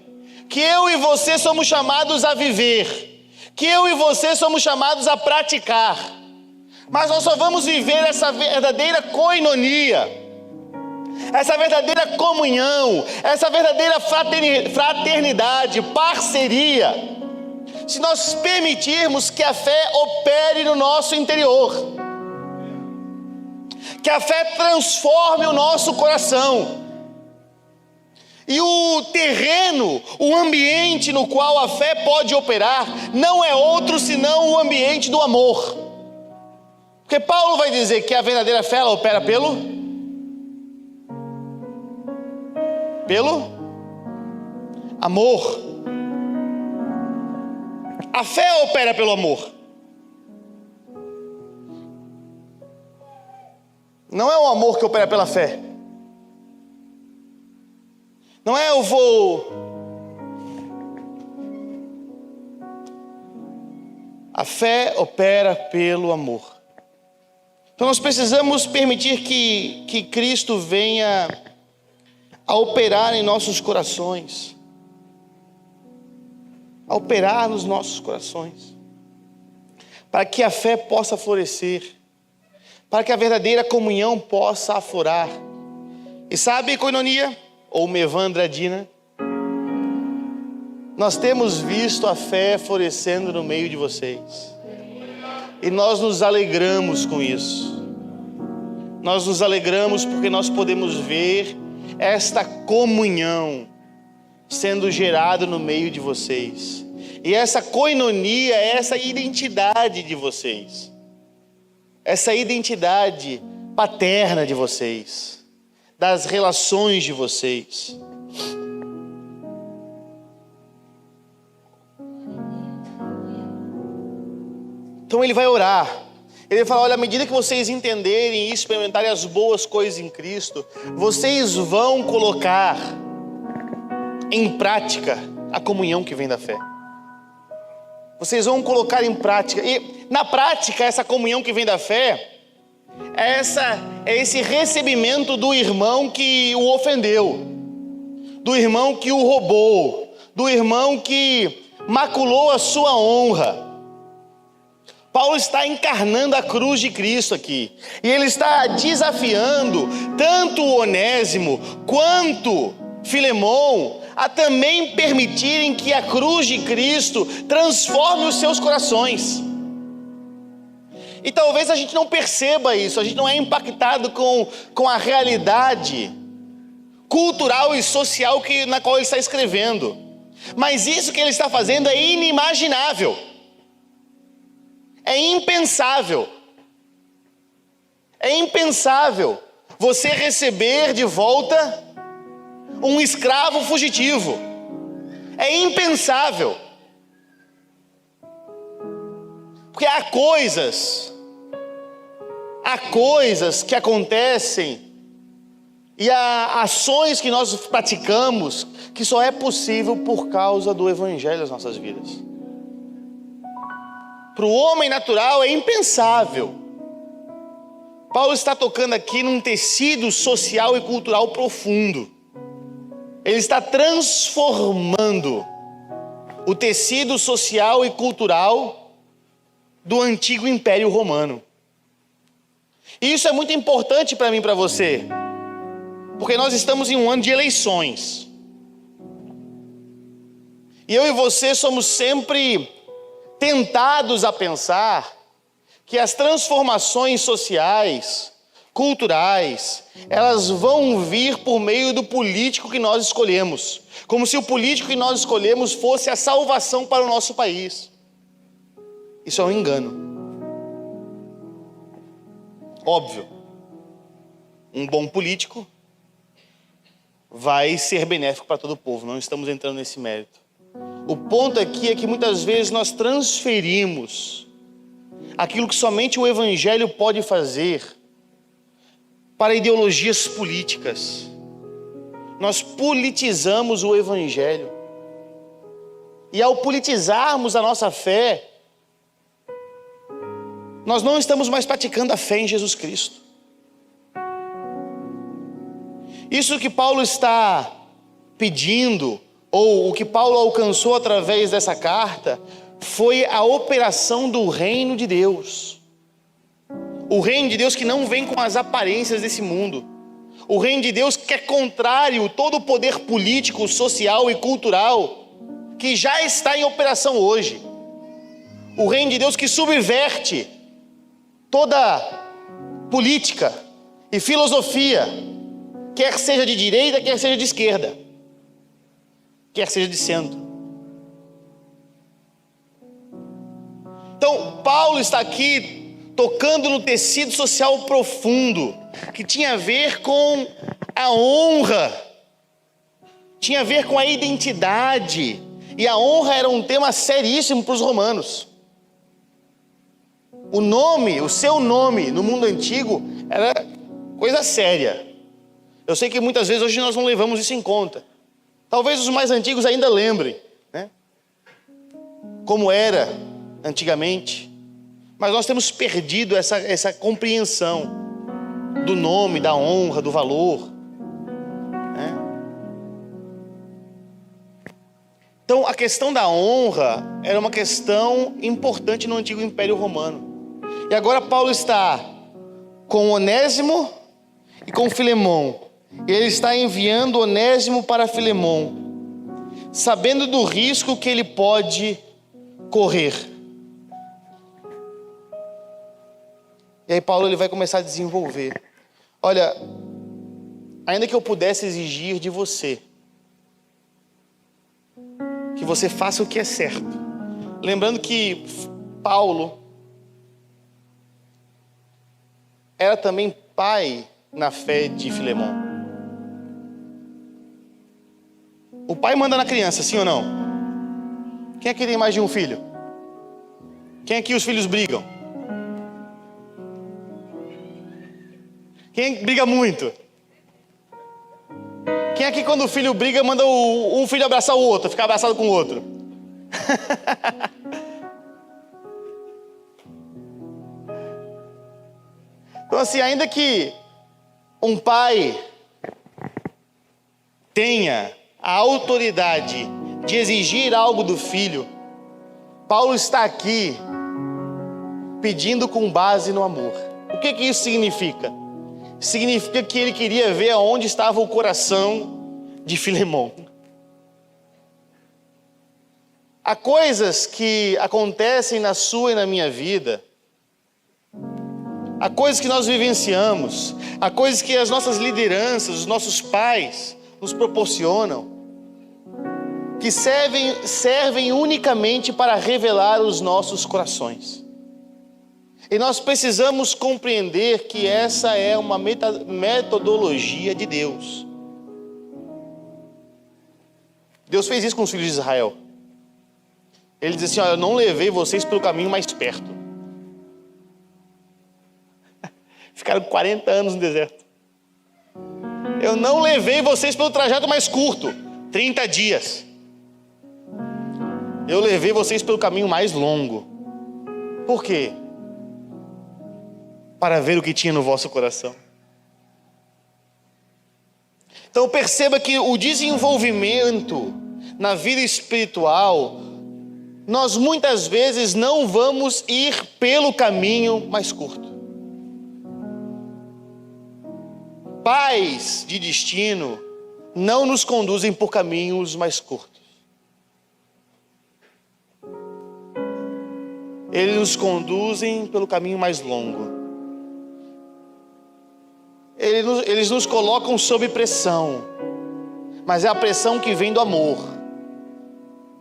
A: que eu e você somos chamados a viver, que eu e você somos chamados a praticar. Mas nós só vamos viver essa verdadeira koinonia, essa verdadeira comunhão, essa verdadeira fraternidade, parceria, se nós permitirmos que a fé opere no nosso interior, que a fé transforme o nosso coração. E o terreno, o ambiente no qual a fé pode operar, não é outro senão o ambiente do amor. Porque Paulo vai dizer que a verdadeira fé, ela opera pelo amor. A fé opera pelo amor. Não é o amor que opera pela fé. Não é eu vou... A fé opera pelo amor. Então nós precisamos permitir que Cristo venha a operar em nossos corações, a operar nos nossos corações, para que a fé possa florescer, para que a verdadeira comunhão possa aflorar. E sabe, koinonia, ou mevandradina, nós temos visto a fé florescendo no meio de vocês, e nós nos alegramos com isso. Nós nos alegramos porque nós podemos ver esta comunhão sendo gerada no meio de vocês. E essa koinonia é essa identidade de vocês, essa identidade paterna de vocês, das relações de vocês. Então ele vai orar. Ele vai falar: olha, à medida que vocês entenderem e experimentarem as boas coisas em Cristo, vocês vão colocar em prática a comunhão que vem da fé. Vocês vão colocar em prática. E na prática, essa comunhão que vem da fé é esse recebimento do irmão que o ofendeu, do irmão que o roubou, do irmão que maculou a sua honra. Paulo está encarnando a cruz de Cristo aqui, e ele está desafiando tanto o Onésimo quanto Filemon a também permitirem que a cruz de Cristo transforme os seus corações. E talvez a gente não perceba isso, a gente não é impactado com a realidade cultural e social na qual ele está escrevendo, mas isso que ele está fazendo é inimaginável. É impensável você receber de volta um escravo fugitivo. É impensável. Porque há coisas que acontecem e há ações que nós praticamos que só é possível por causa do evangelho das nossas vidas. Para o homem natural é impensável. Paulo está tocando aqui num tecido social e cultural profundo. Ele está transformando o tecido social e cultural do antigo Império Romano. E isso é muito importante para mim e para você, porque nós estamos em um ano de eleições. E eu e você somos sempre tentados a pensar que as transformações sociais, culturais, elas vão vir por meio do político que nós escolhemos. Como se o político que nós escolhemos fosse a salvação para o nosso país. Isso é um engano. Óbvio, um bom político vai ser benéfico para todo o povo, não estamos entrando nesse mérito. O ponto aqui é que muitas vezes nós transferimos aquilo que somente o Evangelho pode fazer para ideologias políticas. Nós politizamos o Evangelho. E ao politizarmos a nossa fé, nós não estamos mais praticando a fé em Jesus Cristo. Isso que Paulo está pedindo, ou o que Paulo alcançou através dessa carta, foi a operação do reino de Deus. O reino de Deus que não vem com as aparências desse mundo. O reino de Deus que é contrário a todo o poder político, social e cultural que já está em operação hoje. O reino de Deus que subverte toda política e filosofia, quer seja de direita, quer seja de esquerda, quer seja de centro. Então, Paulo está aqui tocando no tecido social profundo, que tinha a ver com a honra, tinha a ver com a identidade, e a honra era um tema seríssimo para os romanos. O nome, o seu nome no mundo antigo era coisa séria. Eu sei que muitas vezes hoje nós não levamos isso em conta. Talvez os mais antigos ainda lembrem, né? Como era antigamente. Mas nós temos perdido essa compreensão do nome, da honra, do valor, né? Então a questão da honra era uma questão importante no antigo Império Romano. E agora Paulo está com Onésimo e com Filemão. E ele está enviando Onésimo para Filemão, sabendo do risco que ele pode correr. E aí Paulo ele vai começar a desenvolver. Olha, ainda que eu pudesse exigir de você que você faça o que é certo. Lembrando que Paulo era também pai na fé de Filemão. O pai manda na criança, sim ou não? Quem aqui tem mais de um filho? Quem aqui os filhos brigam? Quem briga muito? Quem aqui quando o filho briga manda um filho abraçar o outro, ficar abraçado com o outro? Então assim, ainda que um pai tenha a autoridade de exigir algo do filho, Paulo está aqui pedindo com base no amor. O que isso significa? Significa que ele queria ver aonde estava o coração de Filemão. Há coisas que acontecem na sua e na minha vida, há coisas que nós vivenciamos, há coisas que as nossas lideranças, os nossos pais nos proporcionam, que servem unicamente para revelar os nossos corações. E nós precisamos compreender que essa é uma metodologia de Deus. Deus fez isso com os filhos de Israel. Ele disse assim: olha, eu não levei vocês pelo caminho mais perto. Ficaram 40 anos no deserto. Eu não levei vocês pelo trajeto mais curto, 30 dias. Eu levei vocês pelo caminho mais longo. Por quê? Para ver o que tinha no vosso coração. Então perceba que o desenvolvimento na vida espiritual, nós muitas vezes não vamos ir pelo caminho mais curto. Pais de destino não nos conduzem por caminhos mais curtos. eles nos conduzem pelo caminho mais longo. Eles nos colocam sob pressão, mas é a pressão que vem do amor.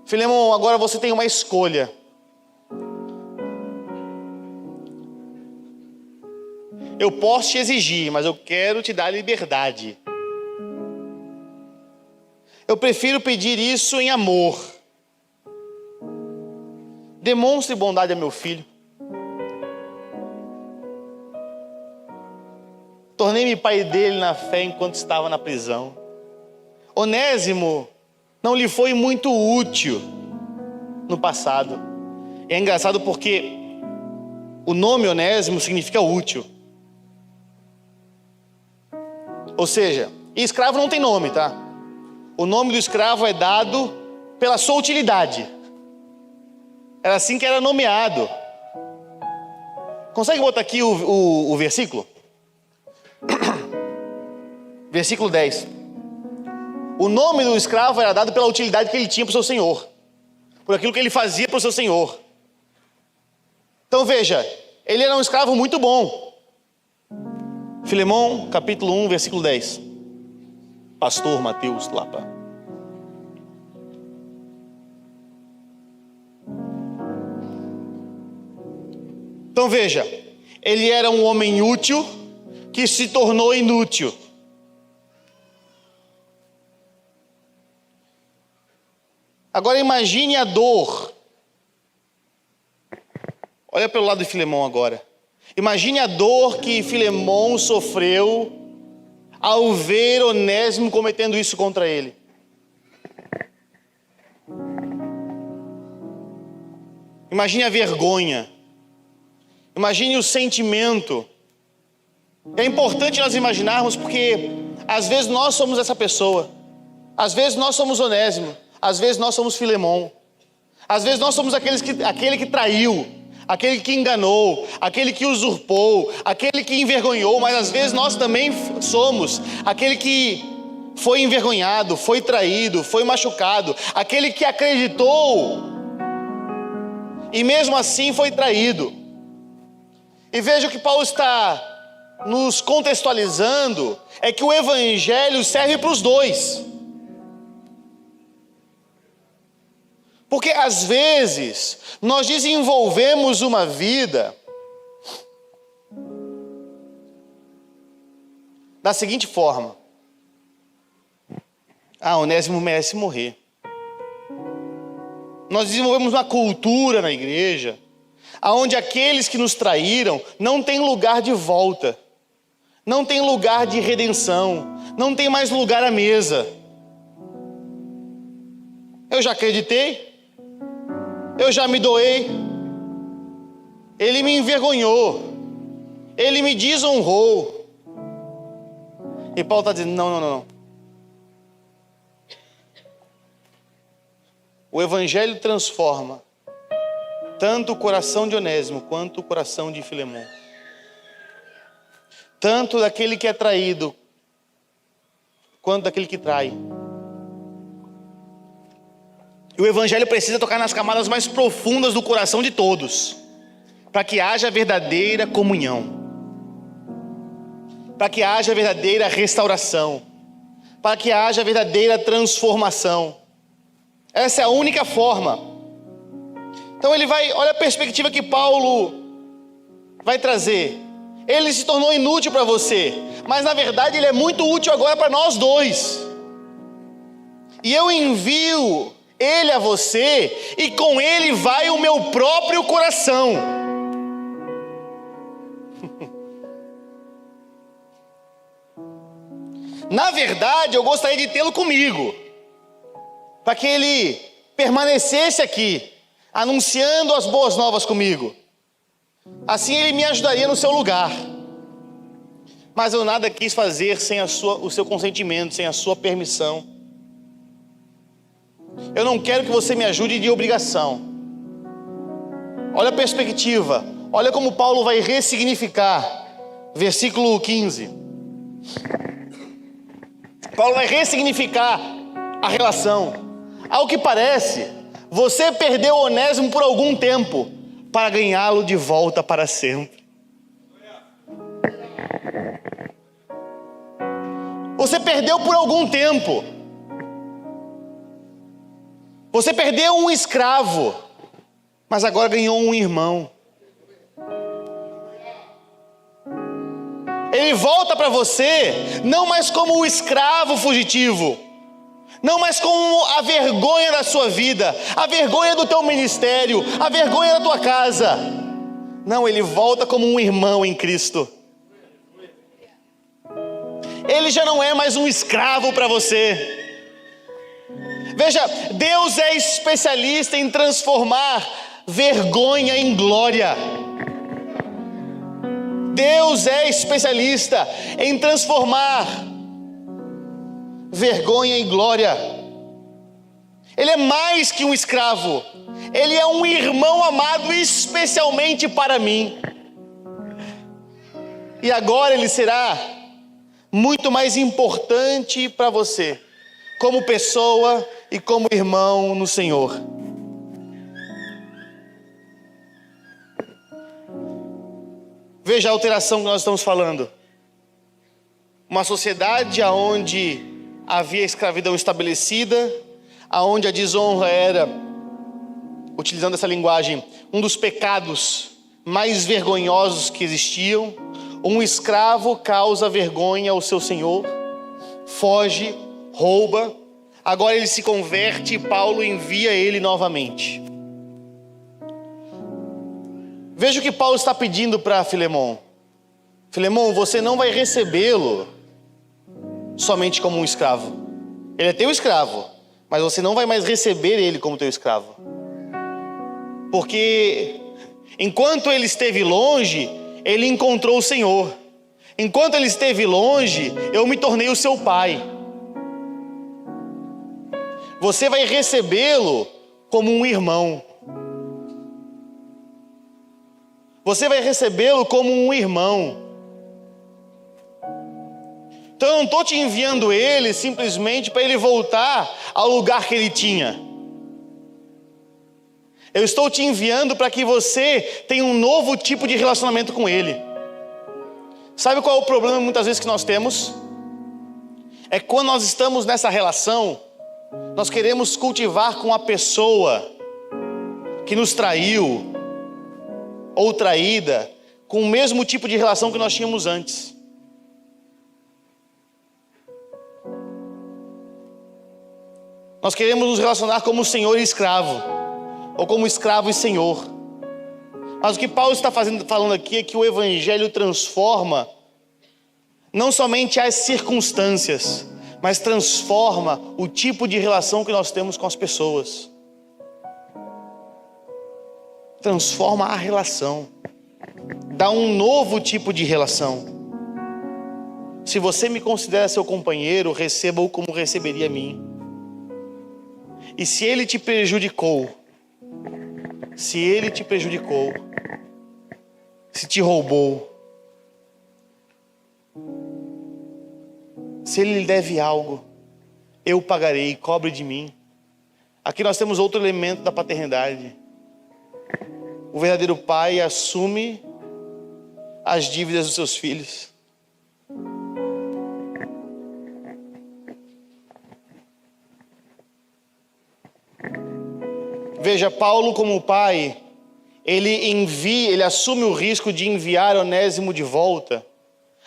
A: Filemão, agora você tem uma escolha. Eu posso te exigir, mas eu quero te dar liberdade. Eu prefiro pedir isso em amor. Demonstre bondade a meu filho. Tornei-me pai dele na fé enquanto estava na prisão. Onésimo não lhe foi muito útil no passado. É engraçado porque o nome Onésimo significa útil. Ou seja, escravo não tem nome, tá? O nome do escravo é dado pela sua utilidade. Era assim que era nomeado. Consegue botar aqui o versículo? Versículo 10. O nome do escravo era dado pela utilidade que ele tinha para o seu senhor, por aquilo que ele fazia para o seu senhor. Então veja, ele era um escravo muito bom. Filemão, capítulo 1, versículo 10. Pastor Mateus Lapa. Então veja, ele era um homem útil que se tornou inútil. Agora imagine a dor. Olha pelo lado de Filemão agora. Imagine a dor que Filemão sofreu ao ver Onésimo cometendo isso contra ele. Imagine a vergonha. Imagine o sentimento. É importante nós imaginarmos porque às vezes nós somos essa pessoa. Às vezes nós somos Onésimo. Às vezes nós somos Filemão. Às vezes nós somos aquele que traiu, aquele que enganou, aquele que usurpou, aquele que envergonhou. Mas às vezes nós também somos aquele que foi envergonhado, foi traído, foi machucado, aquele que acreditou e mesmo assim foi traído. E veja o que Paulo está nos contextualizando, é que o evangelho serve para os dois. Porque às vezes nós desenvolvemos uma vida da seguinte forma: Onésimo merece morrer. Nós desenvolvemos uma cultura na igreja onde aqueles que nos traíram não têm lugar de volta, não tem lugar de redenção, não tem mais lugar à mesa. Eu já acreditei, eu já me doei, ele me envergonhou, ele me desonrou. E Paulo está dizendo: não. O evangelho transforma tanto o coração de Onésimo quanto o coração de Filemão. Tanto daquele que é traído quanto daquele que trai. E o evangelho precisa tocar nas camadas mais profundas do coração de todos, para que haja verdadeira comunhão, para que haja verdadeira restauração, para que haja verdadeira transformação. Essa é a única forma. Então olha a perspectiva que Paulo vai trazer. Ele se tornou inútil para você, mas na verdade ele é muito útil agora para nós dois. E eu envio ele a você, e com ele vai o meu próprio coração. Na verdade, eu gostaria de tê-lo comigo, para que ele permanecesse aqui, anunciando as boas novas comigo. Assim ele me ajudaria no seu lugar. Mas eu nada quis fazer sem o seu consentimento, sem a sua permissão. Eu não quero que você me ajude de obrigação. Olha a perspectiva. Olha como Paulo vai ressignificar. Versículo 15. Paulo vai ressignificar a relação. Ao que parece, você perdeu Onésimo por algum tempo, para ganhá-lo de volta para sempre. Você perdeu por algum tempo. Você perdeu um escravo, mas agora ganhou um irmão. Ele volta para você, não mais como o escravo fugitivo, não mais como a vergonha da sua vida, a vergonha do teu ministério, a vergonha da tua casa. Não, ele volta como um irmão em Cristo. Ele já não é mais um escravo para você. Veja, Deus é especialista em transformar vergonha em glória. Deus é especialista em transformar vergonha em glória. Ele é mais que um escravo. Ele é um irmão amado especialmente para mim. E agora ele será muito mais importante para você, como pessoa e como irmão no Senhor. Veja a alteração que nós estamos falando. Uma sociedade onde havia escravidão estabelecida, onde a desonra era, utilizando essa linguagem, um dos pecados mais vergonhosos que existiam. Um escravo causa vergonha ao seu senhor, foge, rouba. Agora ele se converte e Paulo envia ele novamente. Veja o que Paulo está pedindo para Filemon. Filemon, você não vai recebê-lo somente como um escravo. Ele é teu escravo, mas você não vai mais receber ele como teu escravo. Porque enquanto ele esteve longe, ele encontrou o Senhor. Enquanto ele esteve longe, eu me tornei o seu pai. Você vai recebê-lo como um irmão. Você vai recebê-lo como um irmão. Então eu não estou te enviando ele simplesmente para ele voltar ao lugar que ele tinha. Eu estou te enviando para que você tenha um novo tipo de relacionamento com ele. Sabe qual é o problema muitas vezes que nós temos? É quando nós estamos nessa relação, nós queremos cultivar com a pessoa que nos traiu ou traída, com o mesmo tipo de relação que nós tínhamos antes. Nós queremos nos relacionar como senhor e escravo, ou como escravo e senhor. Mas o que Paulo está falando aqui é que o evangelho transforma não somente as circunstâncias, mas transforma o tipo de relação que nós temos com as pessoas. Transforma a relação. Dá um novo tipo de relação. Se você me considera seu companheiro, receba-o como receberia a mim. E se ele te prejudicou, se te roubou, se ele lhe deve algo, eu pagarei, cobre de mim. Aqui nós temos outro elemento da paternidade. O verdadeiro pai assume as dívidas dos seus filhos. Veja, Paulo como pai, ele assume o risco de enviar Onésimo de volta,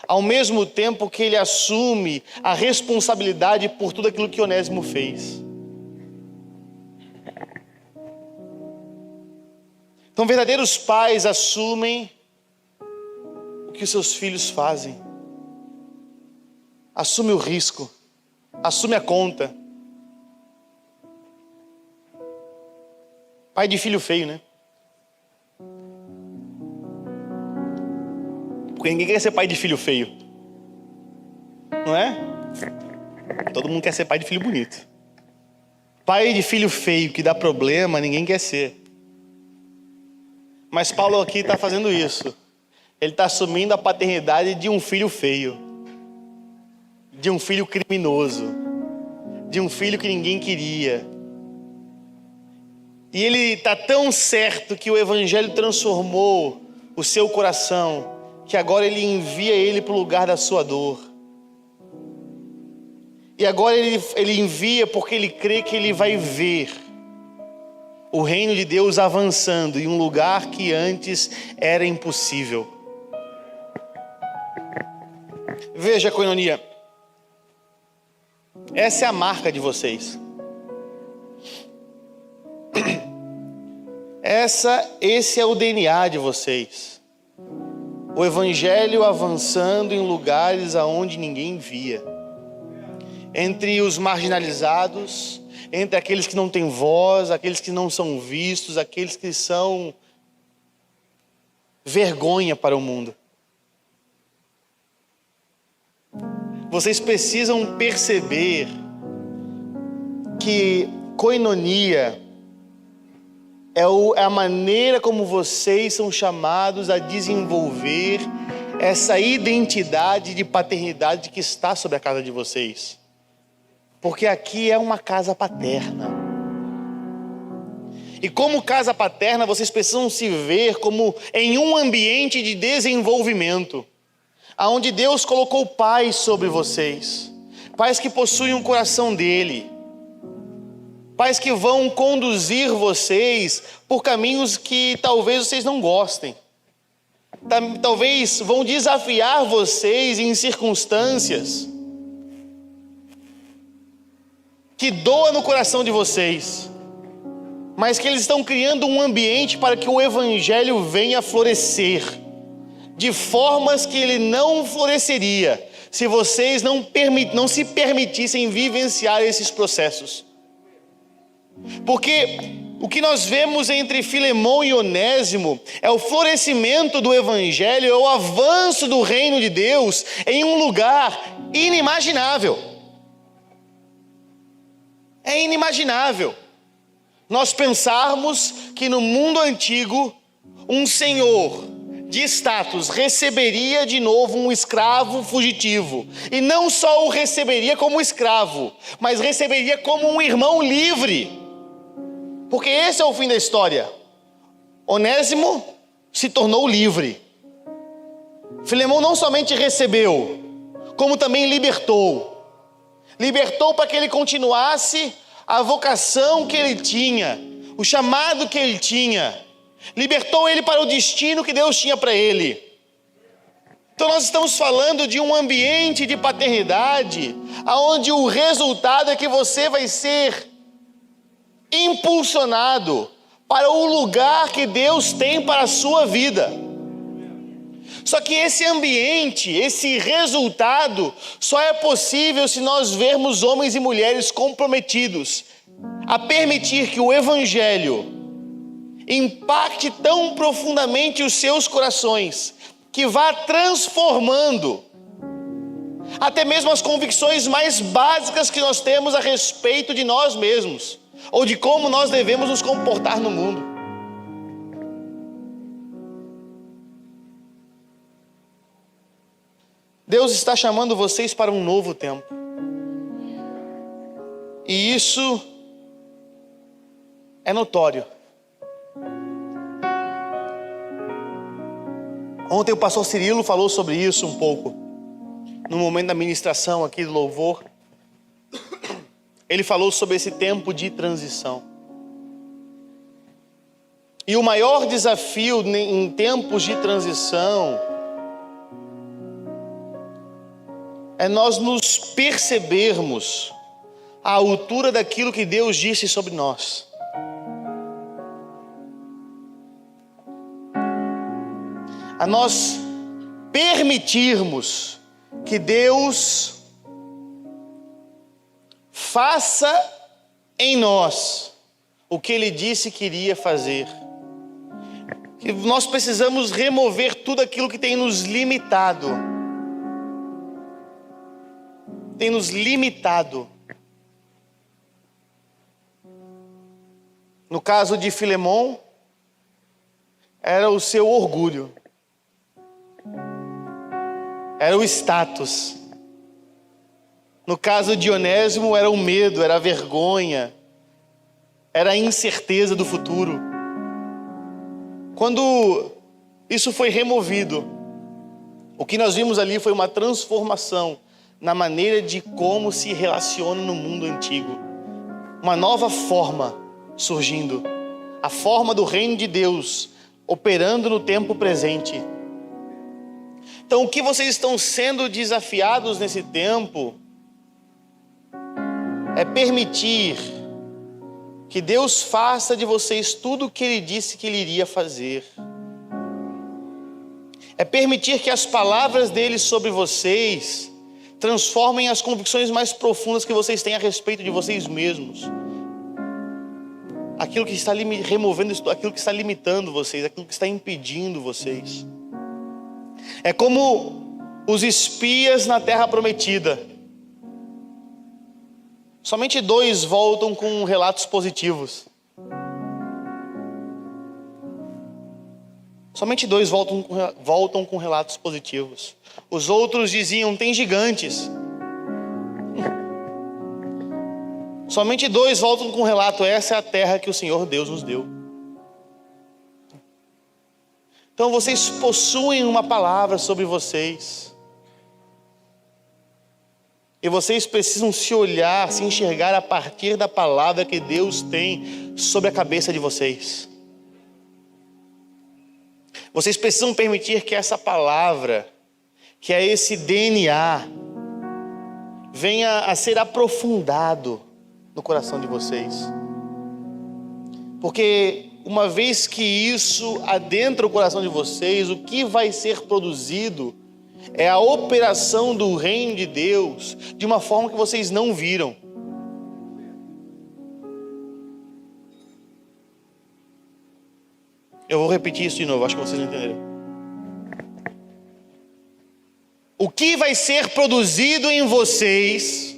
A: ao mesmo tempo que ele assume a responsabilidade por tudo aquilo que Onésimo fez. Então, verdadeiros pais assumem o que os seus filhos fazem. Assume o risco, assume a conta. Pai de filho feio, né? Porque ninguém quer ser pai de filho feio, não é? Todo mundo quer ser pai de filho bonito. Pai de filho feio que dá problema, ninguém quer ser. Mas Paulo aqui está fazendo isso. Ele está assumindo a paternidade de um filho feio, de um filho criminoso, de um filho que ninguém queria. E ele está tão certo que o Evangelho transformou o seu coração, que agora ele envia ele para o lugar da sua dor. E agora ele envia porque ele crê que ele vai ver o reino de Deus avançando em um lugar que antes era impossível. Veja, Koinonia, essa é a marca de vocês. Esse é o DNA de vocês. O Evangelho avançando em lugares aonde ninguém via. Entre os marginalizados, entre aqueles que não têm voz, aqueles que não são vistos, aqueles que são vergonha para o mundo. Vocês precisam perceber que koinonia é a maneira como vocês são chamados a desenvolver essa identidade de paternidade que está sobre a casa de vocês. Porque aqui é uma casa paterna. E como casa paterna, vocês precisam se ver como em um ambiente de desenvolvimento, aonde Deus colocou pais sobre vocês, pais que possuem um coração dele, pais que vão conduzir vocês por caminhos que talvez vocês não gostem, talvez vão desafiar vocês em circunstâncias que doa no coração de vocês, mas que eles estão criando um ambiente para que o Evangelho venha florescer, de formas que ele não floresceria, se vocês não se permitissem vivenciar esses processos. Porque o que nós vemos entre Filemão e Onésimo é o florescimento do Evangelho, é o avanço do reino de Deus em um lugar inimaginável. É inimaginável nós pensarmos que no mundo antigo um senhor de status receberia de novo um escravo fugitivo, e não só o receberia como escravo, mas receberia como um irmão livre, porque esse é o fim da história. Onésimo se tornou livre. Filemão não somente recebeu, como também libertou para que ele continuasse a vocação que ele tinha, o chamado que ele tinha. Libertou ele para o destino que Deus tinha para ele. Então nós estamos falando de um ambiente de paternidade, onde o resultado é que você vai ser impulsionado para o lugar que Deus tem para a sua vida. Só que esse ambiente, esse resultado, só é possível se nós vermos homens e mulheres comprometidos a permitir que o Evangelho impacte tão profundamente os seus corações, que vá transformando até mesmo as convicções mais básicas que nós temos a respeito de nós mesmos, ou de como nós devemos nos comportar no mundo. Deus está chamando vocês para um novo tempo. E isso é notório. Ontem o pastor Cirilo falou sobre isso um pouco, no momento da ministração aqui do louvor. Ele falou sobre esse tempo de transição. E o maior desafio em tempos de transição é nós nos percebermos à altura daquilo que Deus disse sobre nós. A nós permitirmos que Deus faça em nós o que Ele disse que iria fazer. Que nós precisamos remover tudo aquilo que tem nos limitado. Tem nos limitado. No caso de Filemão, era o seu orgulho. Era o status. No caso de Onésimo, era o medo, era a vergonha, era a incerteza do futuro. Quando isso foi removido, o que nós vimos ali foi uma transformação na maneira de como se relaciona no mundo antigo. Uma nova forma surgindo. A forma do reino de Deus operando no tempo presente. Então, o que vocês estão sendo desafiados nesse tempo é permitir que Deus faça de vocês tudo o que Ele disse que Ele iria fazer. É permitir que as palavras dele sobre vocês transformem as convicções mais profundas que vocês têm a respeito de vocês mesmos. Aquilo que está removendo, aquilo que está limitando vocês, aquilo que está impedindo vocês. É como os espias na terra prometida. Somente 2 voltam com relatos positivos. Somente 2 voltam com relatos positivos. Os outros diziam, tem gigantes. Somente 2 voltam com relato, essa é a terra que o Senhor Deus nos deu. Então vocês possuem uma palavra sobre vocês. E vocês precisam se olhar, se enxergar a partir da palavra que Deus tem sobre a cabeça de vocês. Vocês precisam permitir que essa palavra, que é esse DNA, venha a ser aprofundado no coração de vocês. Porque uma vez que isso adentra o coração de vocês, o que vai ser produzido é a operação do reino de Deus de uma forma que vocês não viram. Eu vou repetir isso de novo, acho que vocês entenderam. O que vai ser produzido em vocês,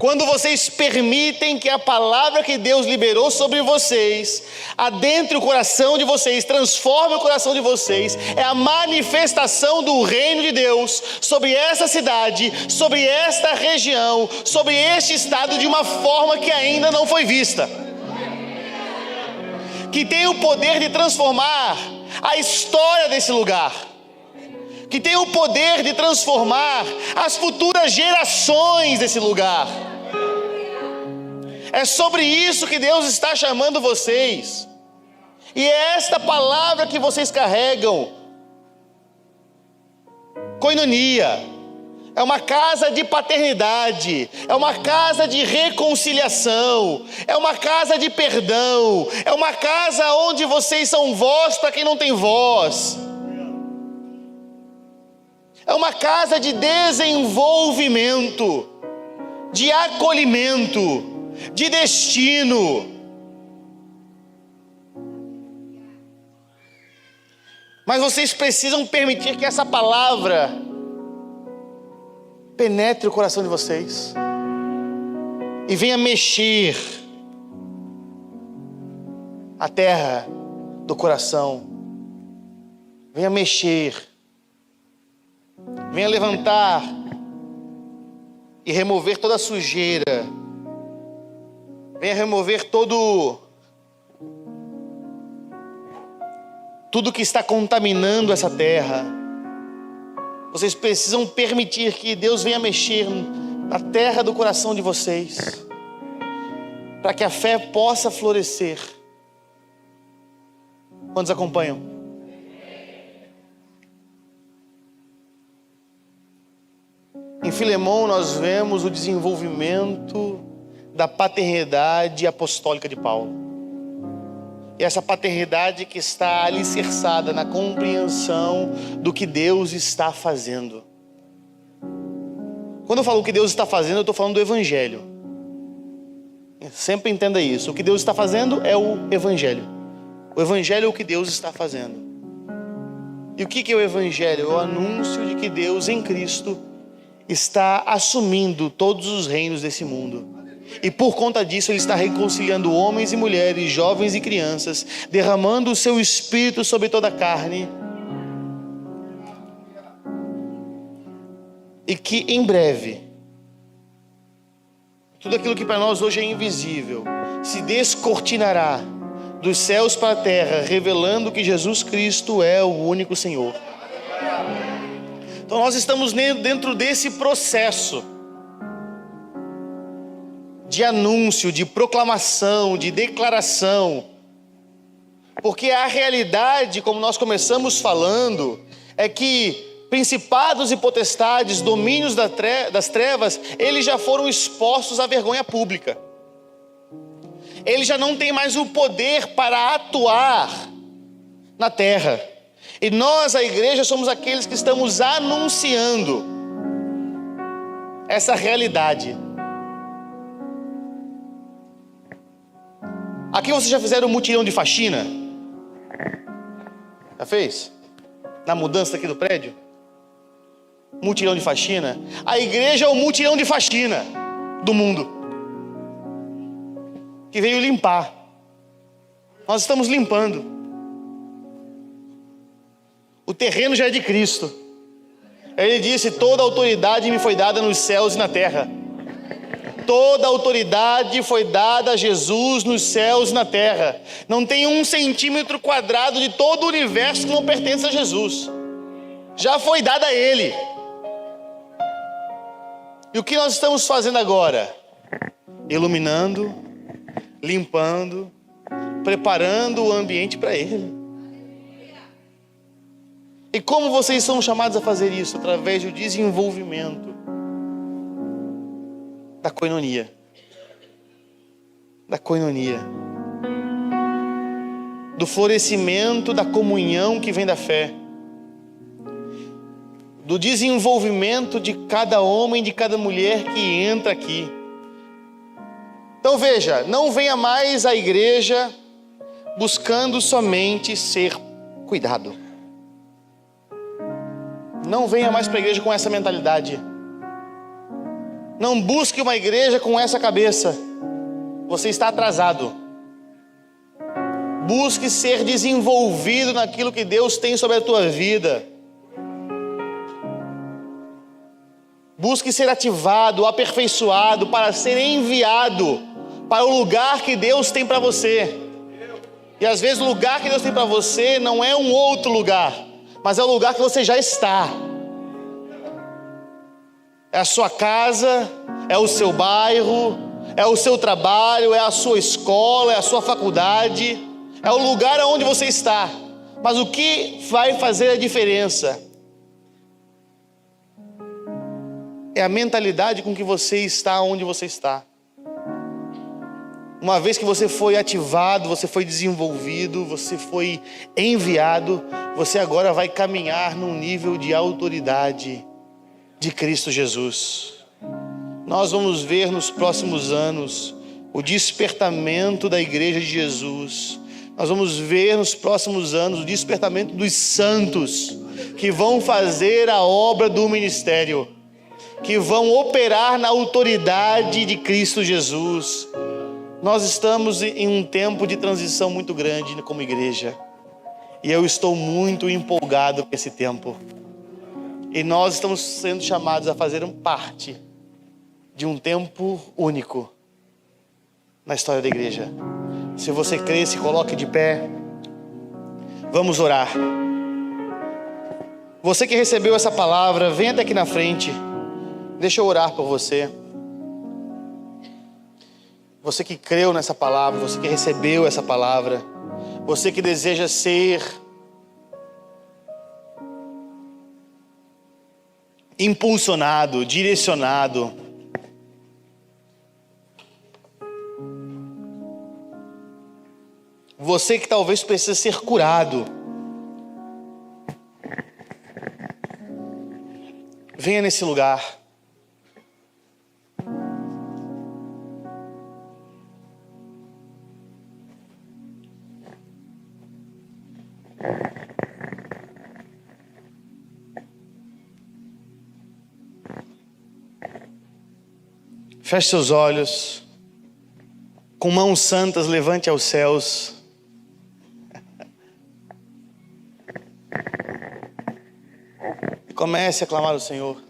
A: quando vocês permitem que a palavra que Deus liberou sobre vocês, adentre o coração de vocês, transforme o coração de vocês, é a manifestação do reino de Deus sobre essa cidade, sobre esta região, sobre este estado, de uma forma que ainda não foi vista. Que tem o poder de transformar a história desse lugar, que tem o poder de transformar as futuras gerações desse lugar. É sobre isso que Deus está chamando vocês, e é esta palavra que vocês carregam. Koinonia é uma casa de paternidade, é uma casa de reconciliação, é uma casa de perdão, é uma casa onde vocês são voz para quem não tem voz. É uma casa de desenvolvimento, de acolhimento, de destino. Mas vocês precisam permitir que essa palavra penetre o coração de vocês e venha mexer a terra do coração. Venha mexer, venha levantar e remover toda a sujeira. Venha remover tudo que está contaminando essa terra. Vocês precisam permitir que Deus venha mexer na terra do coração de vocês, para que a fé possa florescer. Quantos acompanham? Em Filemão nós vemos o desenvolvimento da paternidade apostólica de Paulo. E essa paternidade que está alicerçada na compreensão do que Deus está fazendo. Quando eu falo o que Deus está fazendo, eu estou falando do Evangelho. Sempre entenda isso. O que Deus está fazendo é o Evangelho. O Evangelho é o que Deus está fazendo. E o que é o Evangelho? É o anúncio de que Deus em Cristo está assumindo todos os reinos desse mundo. E por conta disso Ele está reconciliando homens e mulheres, jovens e crianças, derramando o seu Espírito sobre toda a carne. E que em breve, tudo aquilo que para nós hoje é invisível, se descortinará dos céus para a terra, revelando que Jesus Cristo é o único Senhor. Então nós estamos dentro desse processo de anúncio, de proclamação, de declaração. Porque a realidade, como nós começamos falando, é que principados e potestades, domínios das trevas, eles já foram expostos à vergonha pública. Eles já não têm mais o poder para atuar na terra. E nós, a igreja, somos aqueles que estamos anunciando essa realidade. Aqui vocês já fizeram um mutirão de faxina? Já fez? Na mudança aqui do prédio? Mutirão de faxina? A igreja é o mutirão de faxina do mundo, que veio limpar. Nós estamos limpando. O terreno já é de Cristo. Ele disse: toda autoridade me foi dada nos céus e na terra. Toda autoridade foi dada a Jesus nos céus e na terra. Não tem 1 centímetro quadrado de todo o universo que não pertence a Jesus. Já foi dada a Ele. E o que nós estamos fazendo agora? Iluminando, limpando, preparando o ambiente para Ele. E como vocês são chamados a fazer isso? Através do desenvolvimento da coinonia. Da coinonia. Do florescimento da comunhão que vem da fé. Do desenvolvimento de cada homem, de cada mulher que entra aqui. Então veja, não venha mais à igreja buscando somente ser cuidado. Não venha mais para a igreja com essa mentalidade. Não busque uma igreja com essa cabeça. Você está atrasado. Busque ser desenvolvido naquilo que Deus tem sobre a tua vida. Busque ser ativado, aperfeiçoado para ser enviado para o lugar que Deus tem para você. E às vezes o lugar que Deus tem para você não é um outro lugar, mas é o lugar que você já está. É a sua casa, é o seu bairro, é o seu trabalho, é a sua escola, é a sua faculdade, é o lugar onde você está. Mas o que vai fazer a diferença é a mentalidade com que você está onde você está. Uma vez que você foi ativado, você foi desenvolvido, você foi enviado, você agora vai caminhar num nível de autoridade de Cristo Jesus. Nós vamos ver nos próximos anos o despertamento da igreja de Jesus. Nós vamos ver nos próximos anos o despertamento dos santos que vão fazer a obra do ministério, que vão operar na autoridade de Cristo Jesus. Nós estamos em um tempo de transição muito grande como igreja. E eu estou muito empolgado com esse tempo. E nós estamos sendo chamados a fazer parte de um tempo único na história da igreja. Se você crê, se coloque de pé. Vamos orar. Você que recebeu essa palavra, venha até aqui na frente. Deixa eu orar por você. Você que creu nessa palavra, você que recebeu essa palavra, você que deseja ser impulsionado, direcionado. Você que talvez precisa ser curado. Venha nesse lugar. Feche seus olhos. Com mãos santas, levante aos céus. E comece a clamar ao Senhor.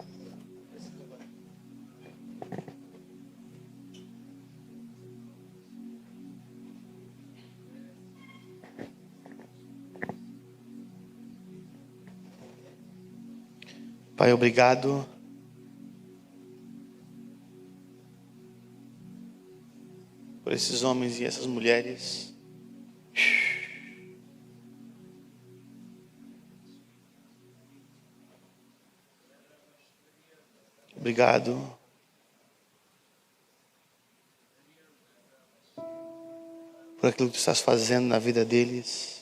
A: Pai, obrigado por esses homens e essas mulheres. Obrigado por aquilo que tu estás fazendo na vida deles.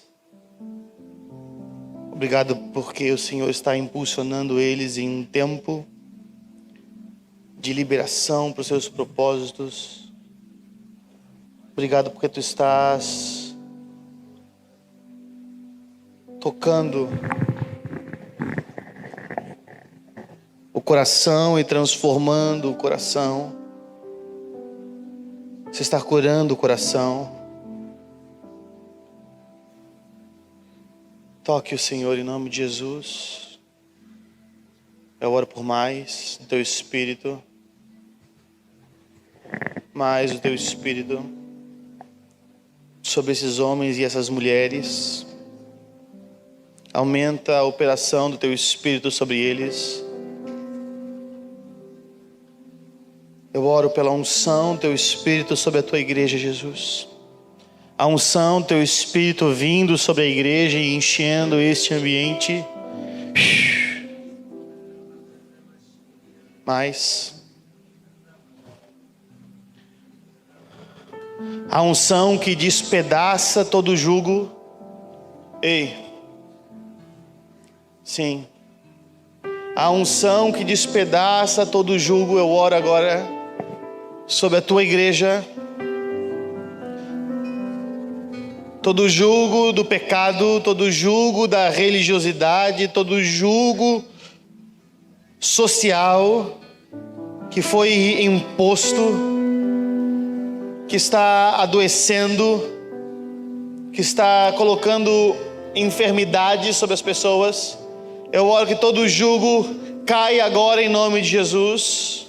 A: Obrigado porque o Senhor está impulsionando eles em um tempo de liberação para os seus propósitos. Obrigado porque tu estás tocando o coração e transformando o coração. Você está curando o coração. Toque o Senhor em nome de Jesus. Eu oro por mais do teu Espírito. Mais do teu Espírito sobre esses homens e essas mulheres. Aumenta a operação do teu Espírito sobre eles. Eu oro pela unção do teu Espírito sobre a tua igreja, Jesus. A unção do teu Espírito vindo sobre a igreja e enchendo este ambiente. Mais. A unção que despedaça todo jugo. Ei. Sim. A unção que despedaça todo jugo. Eu oro agora sobre a tua igreja. Todo jugo do pecado, todo jugo da religiosidade, todo jugo social que foi imposto, que está adoecendo, que está colocando enfermidade sobre as pessoas. Eu oro que todo jugo caia agora em nome de Jesus.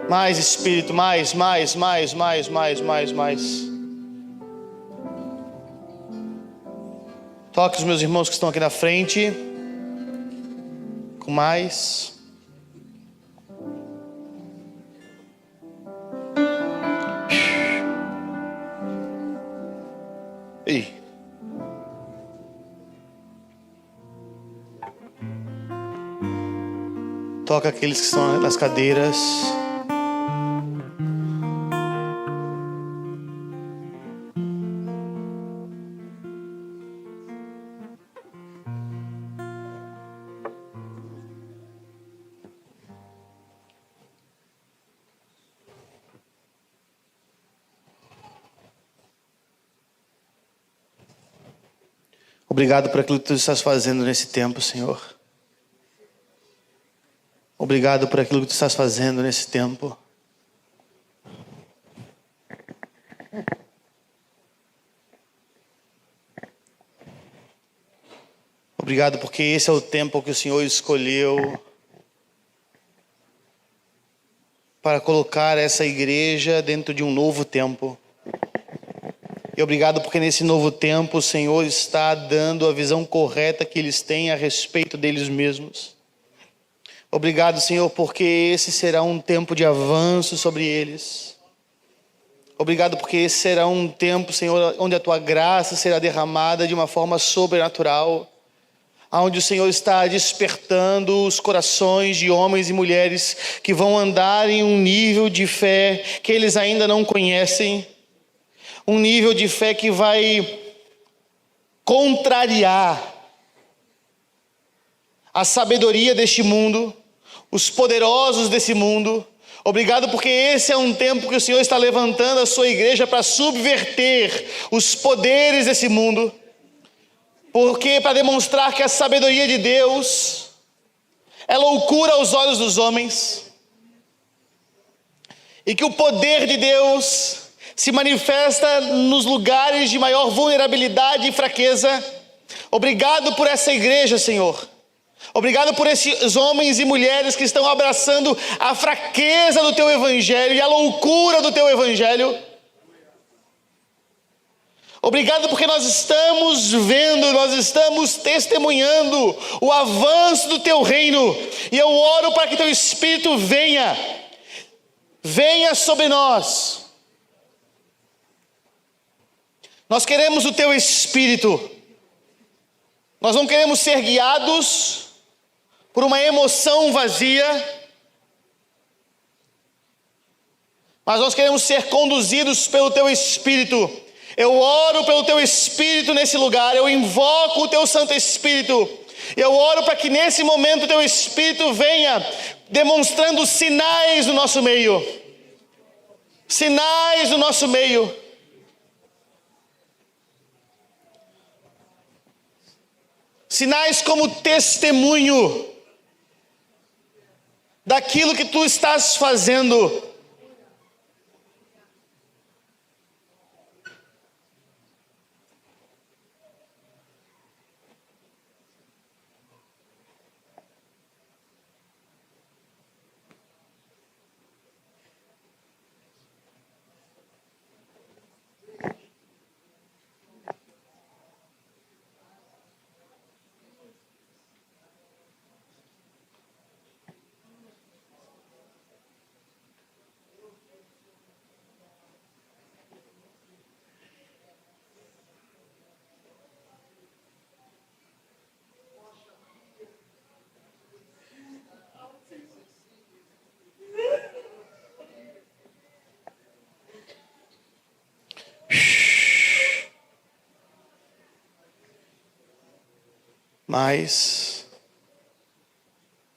A: Mais Espírito, mais. Toque os meus irmãos que estão aqui na frente. Com mais. Ei. Toca aqueles que estão nas cadeiras. Obrigado por aquilo que tu estás fazendo nesse tempo, Senhor. Obrigado por aquilo que tu estás fazendo nesse tempo. Obrigado porque esse é o tempo que o Senhor escolheu para colocar essa igreja dentro de um novo tempo. E obrigado porque nesse novo tempo o Senhor está dando a visão correta que eles têm a respeito deles mesmos. Obrigado, Senhor, porque esse será um tempo de avanço sobre eles. Obrigado porque esse será um tempo, Senhor, onde a Tua graça será derramada de uma forma sobrenatural. Onde o Senhor está despertando os corações de homens e mulheres que vão andar em um nível de fé que eles ainda não conhecem. Um nível de fé que vai contrariar a sabedoria deste mundo, os poderosos desse mundo. Obrigado porque esse é um tempo que o Senhor está levantando a sua igreja para subverter os poderes desse mundo. Porque para demonstrar que a sabedoria de Deus é loucura aos olhos dos homens. E que o poder de Deus se manifesta nos lugares de maior vulnerabilidade e fraqueza. Obrigado por essa igreja, Senhor. Obrigado por esses homens e mulheres que estão abraçando a fraqueza do Teu Evangelho e a loucura do Teu Evangelho. Obrigado porque nós estamos vendo, nós estamos testemunhando o avanço do teu reino. E eu oro para que teu Espírito venha sobre nós. Nós queremos o teu Espírito. Nós não queremos ser guiados por uma emoção vazia, mas nós queremos ser conduzidos pelo teu Espírito. Eu oro pelo teu Espírito nesse lugar, eu invoco o teu Santo Espírito. Eu oro para que nesse momento o teu Espírito venha demonstrando sinais no nosso meio. Sinais no nosso meio. Sinais como testemunho daquilo que tu estás fazendo.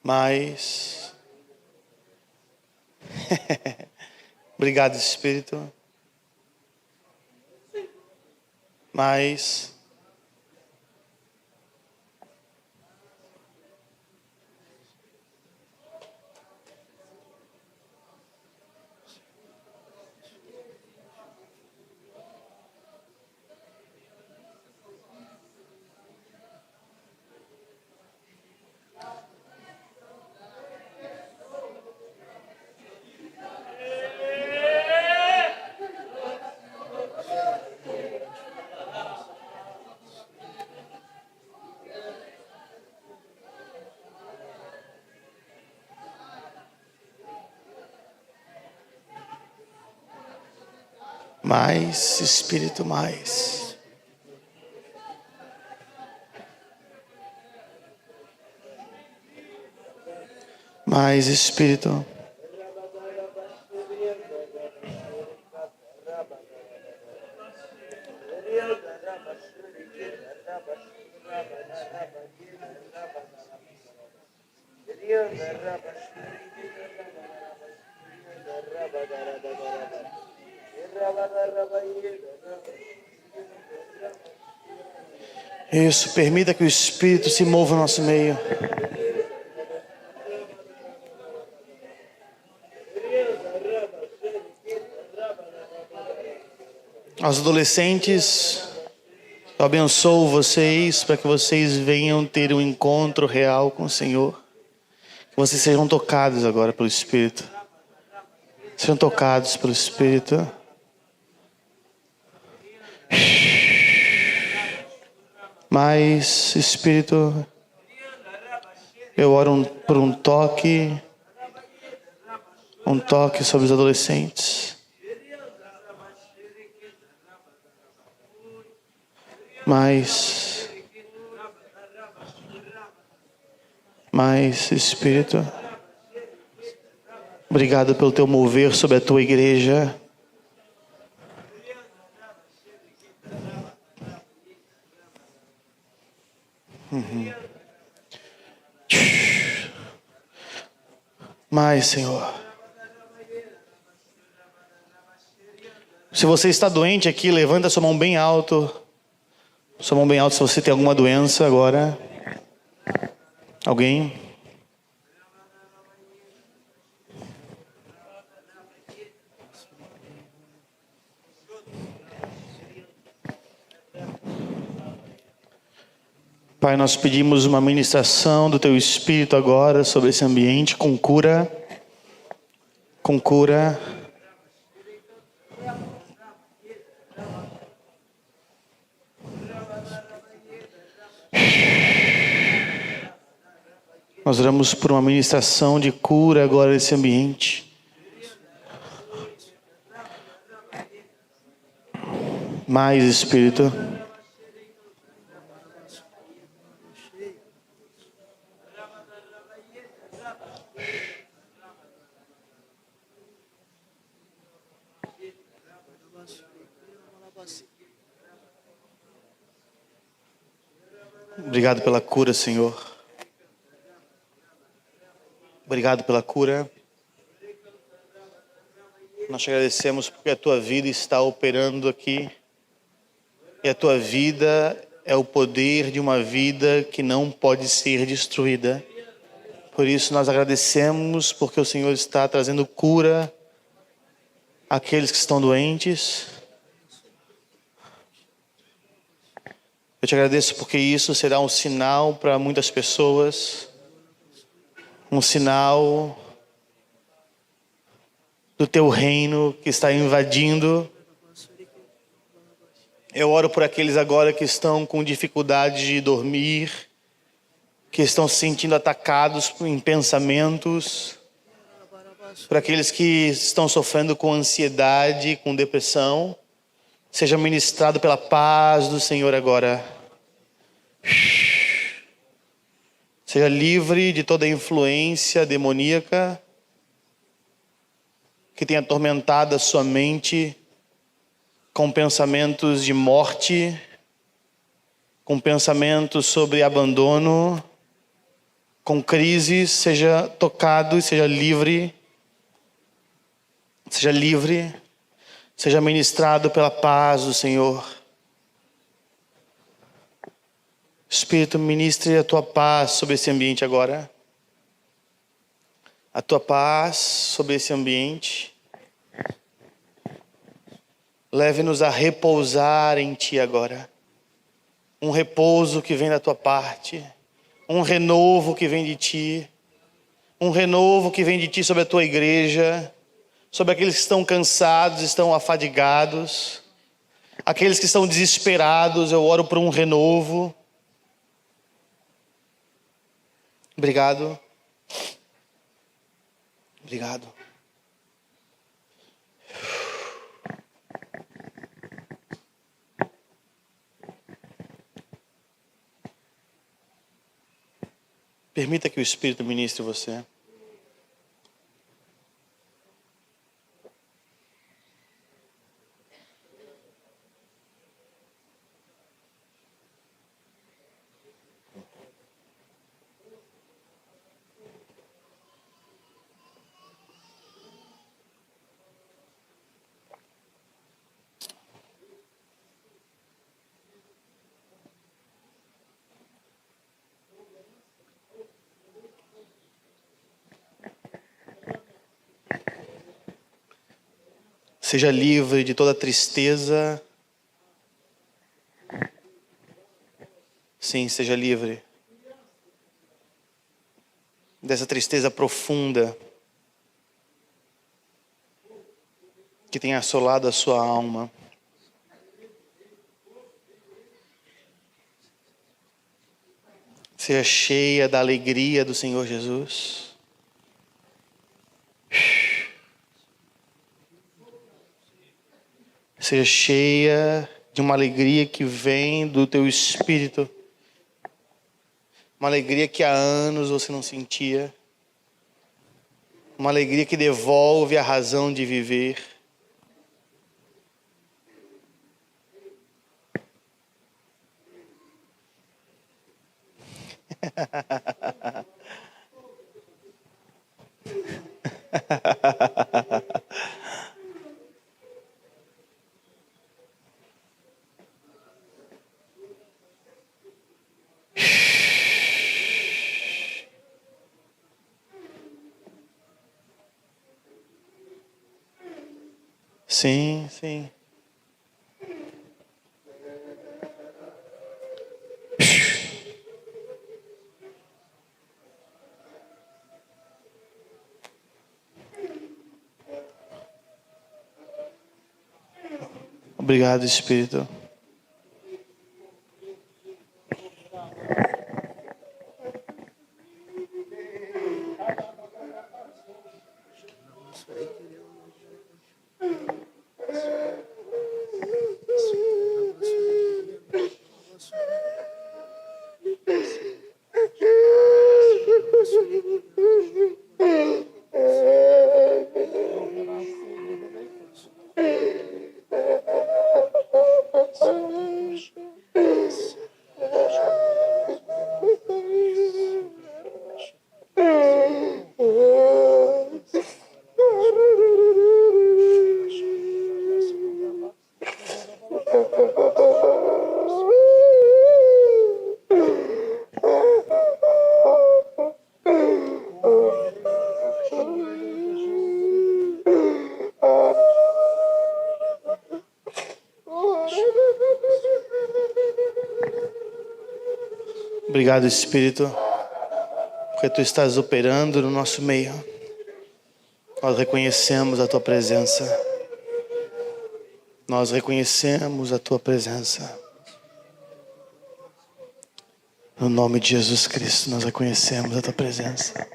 A: Mais. Obrigado, Espírito. Mais. Mais, Espírito, mais. Mais, Espírito. Isso, permita que o Espírito se mova no nosso meio. Aos adolescentes, eu abençoo vocês para que vocês venham ter um encontro real com o Senhor. Que vocês sejam tocados agora pelo Espírito. Sejam tocados pelo Espírito. Mas, Espírito, eu oro por um toque sobre os adolescentes. Mais, Espírito, obrigado pelo teu mover sobre a tua igreja. Mais, Senhor. Se você está doente aqui, levanta sua mão bem alto. Sua mão bem alta se você tem alguma doença agora. Alguém? Pai, nós pedimos uma ministração do Teu Espírito agora sobre esse ambiente, com cura. Com cura. Nós oramos por uma ministração de cura agora nesse ambiente. Mais, Espírito. Obrigado pela cura, Senhor. Obrigado pela cura. Nós te agradecemos porque a tua vida está operando aqui. E a tua vida é o poder de uma vida que não pode ser destruída. Por isso nós agradecemos porque o Senhor está trazendo cura àqueles que estão doentes. Eu te agradeço porque isso será um sinal para muitas pessoas. Um sinal do teu reino que está invadindo. Eu oro por aqueles agora que estão com dificuldade de dormir, que estão se sentindo atacados em pensamentos, por aqueles que estão sofrendo com ansiedade, com depressão. Seja ministrado pela paz do Senhor agora. Seja livre de toda influência demoníaca que tenha atormentado a sua mente com pensamentos de morte, com pensamentos sobre abandono, com crises. Seja tocado e seja livre. Seja livre. Seja ministrado pela paz do Senhor. Espírito, ministre a tua paz sobre esse ambiente agora. A tua paz sobre esse ambiente. Leve-nos a repousar em ti agora. Um repouso que vem da tua parte. Um renovo que vem de ti. Um renovo que vem de ti sobre a tua igreja. Sobre aqueles que estão cansados, estão afadigados. Aqueles que estão desesperados, eu oro por um renovo. Obrigado. Obrigado. Permita que o Espírito ministre você. Seja livre de toda tristeza. Sim, seja livre dessa tristeza profunda que tem assolado a sua alma. Seja cheia da alegria do Senhor Jesus. Seja cheia de uma alegria que vem do teu espírito. Uma alegria que há anos você não sentia. Uma alegria que devolve a razão de viver. Sim, sim. Obrigado, Espírito. Obrigado, Espírito, porque Tu estás operando no nosso meio. Nós reconhecemos a Tua presença. Nós reconhecemos a Tua presença. No nome de Jesus Cristo, nós reconhecemos a Tua presença.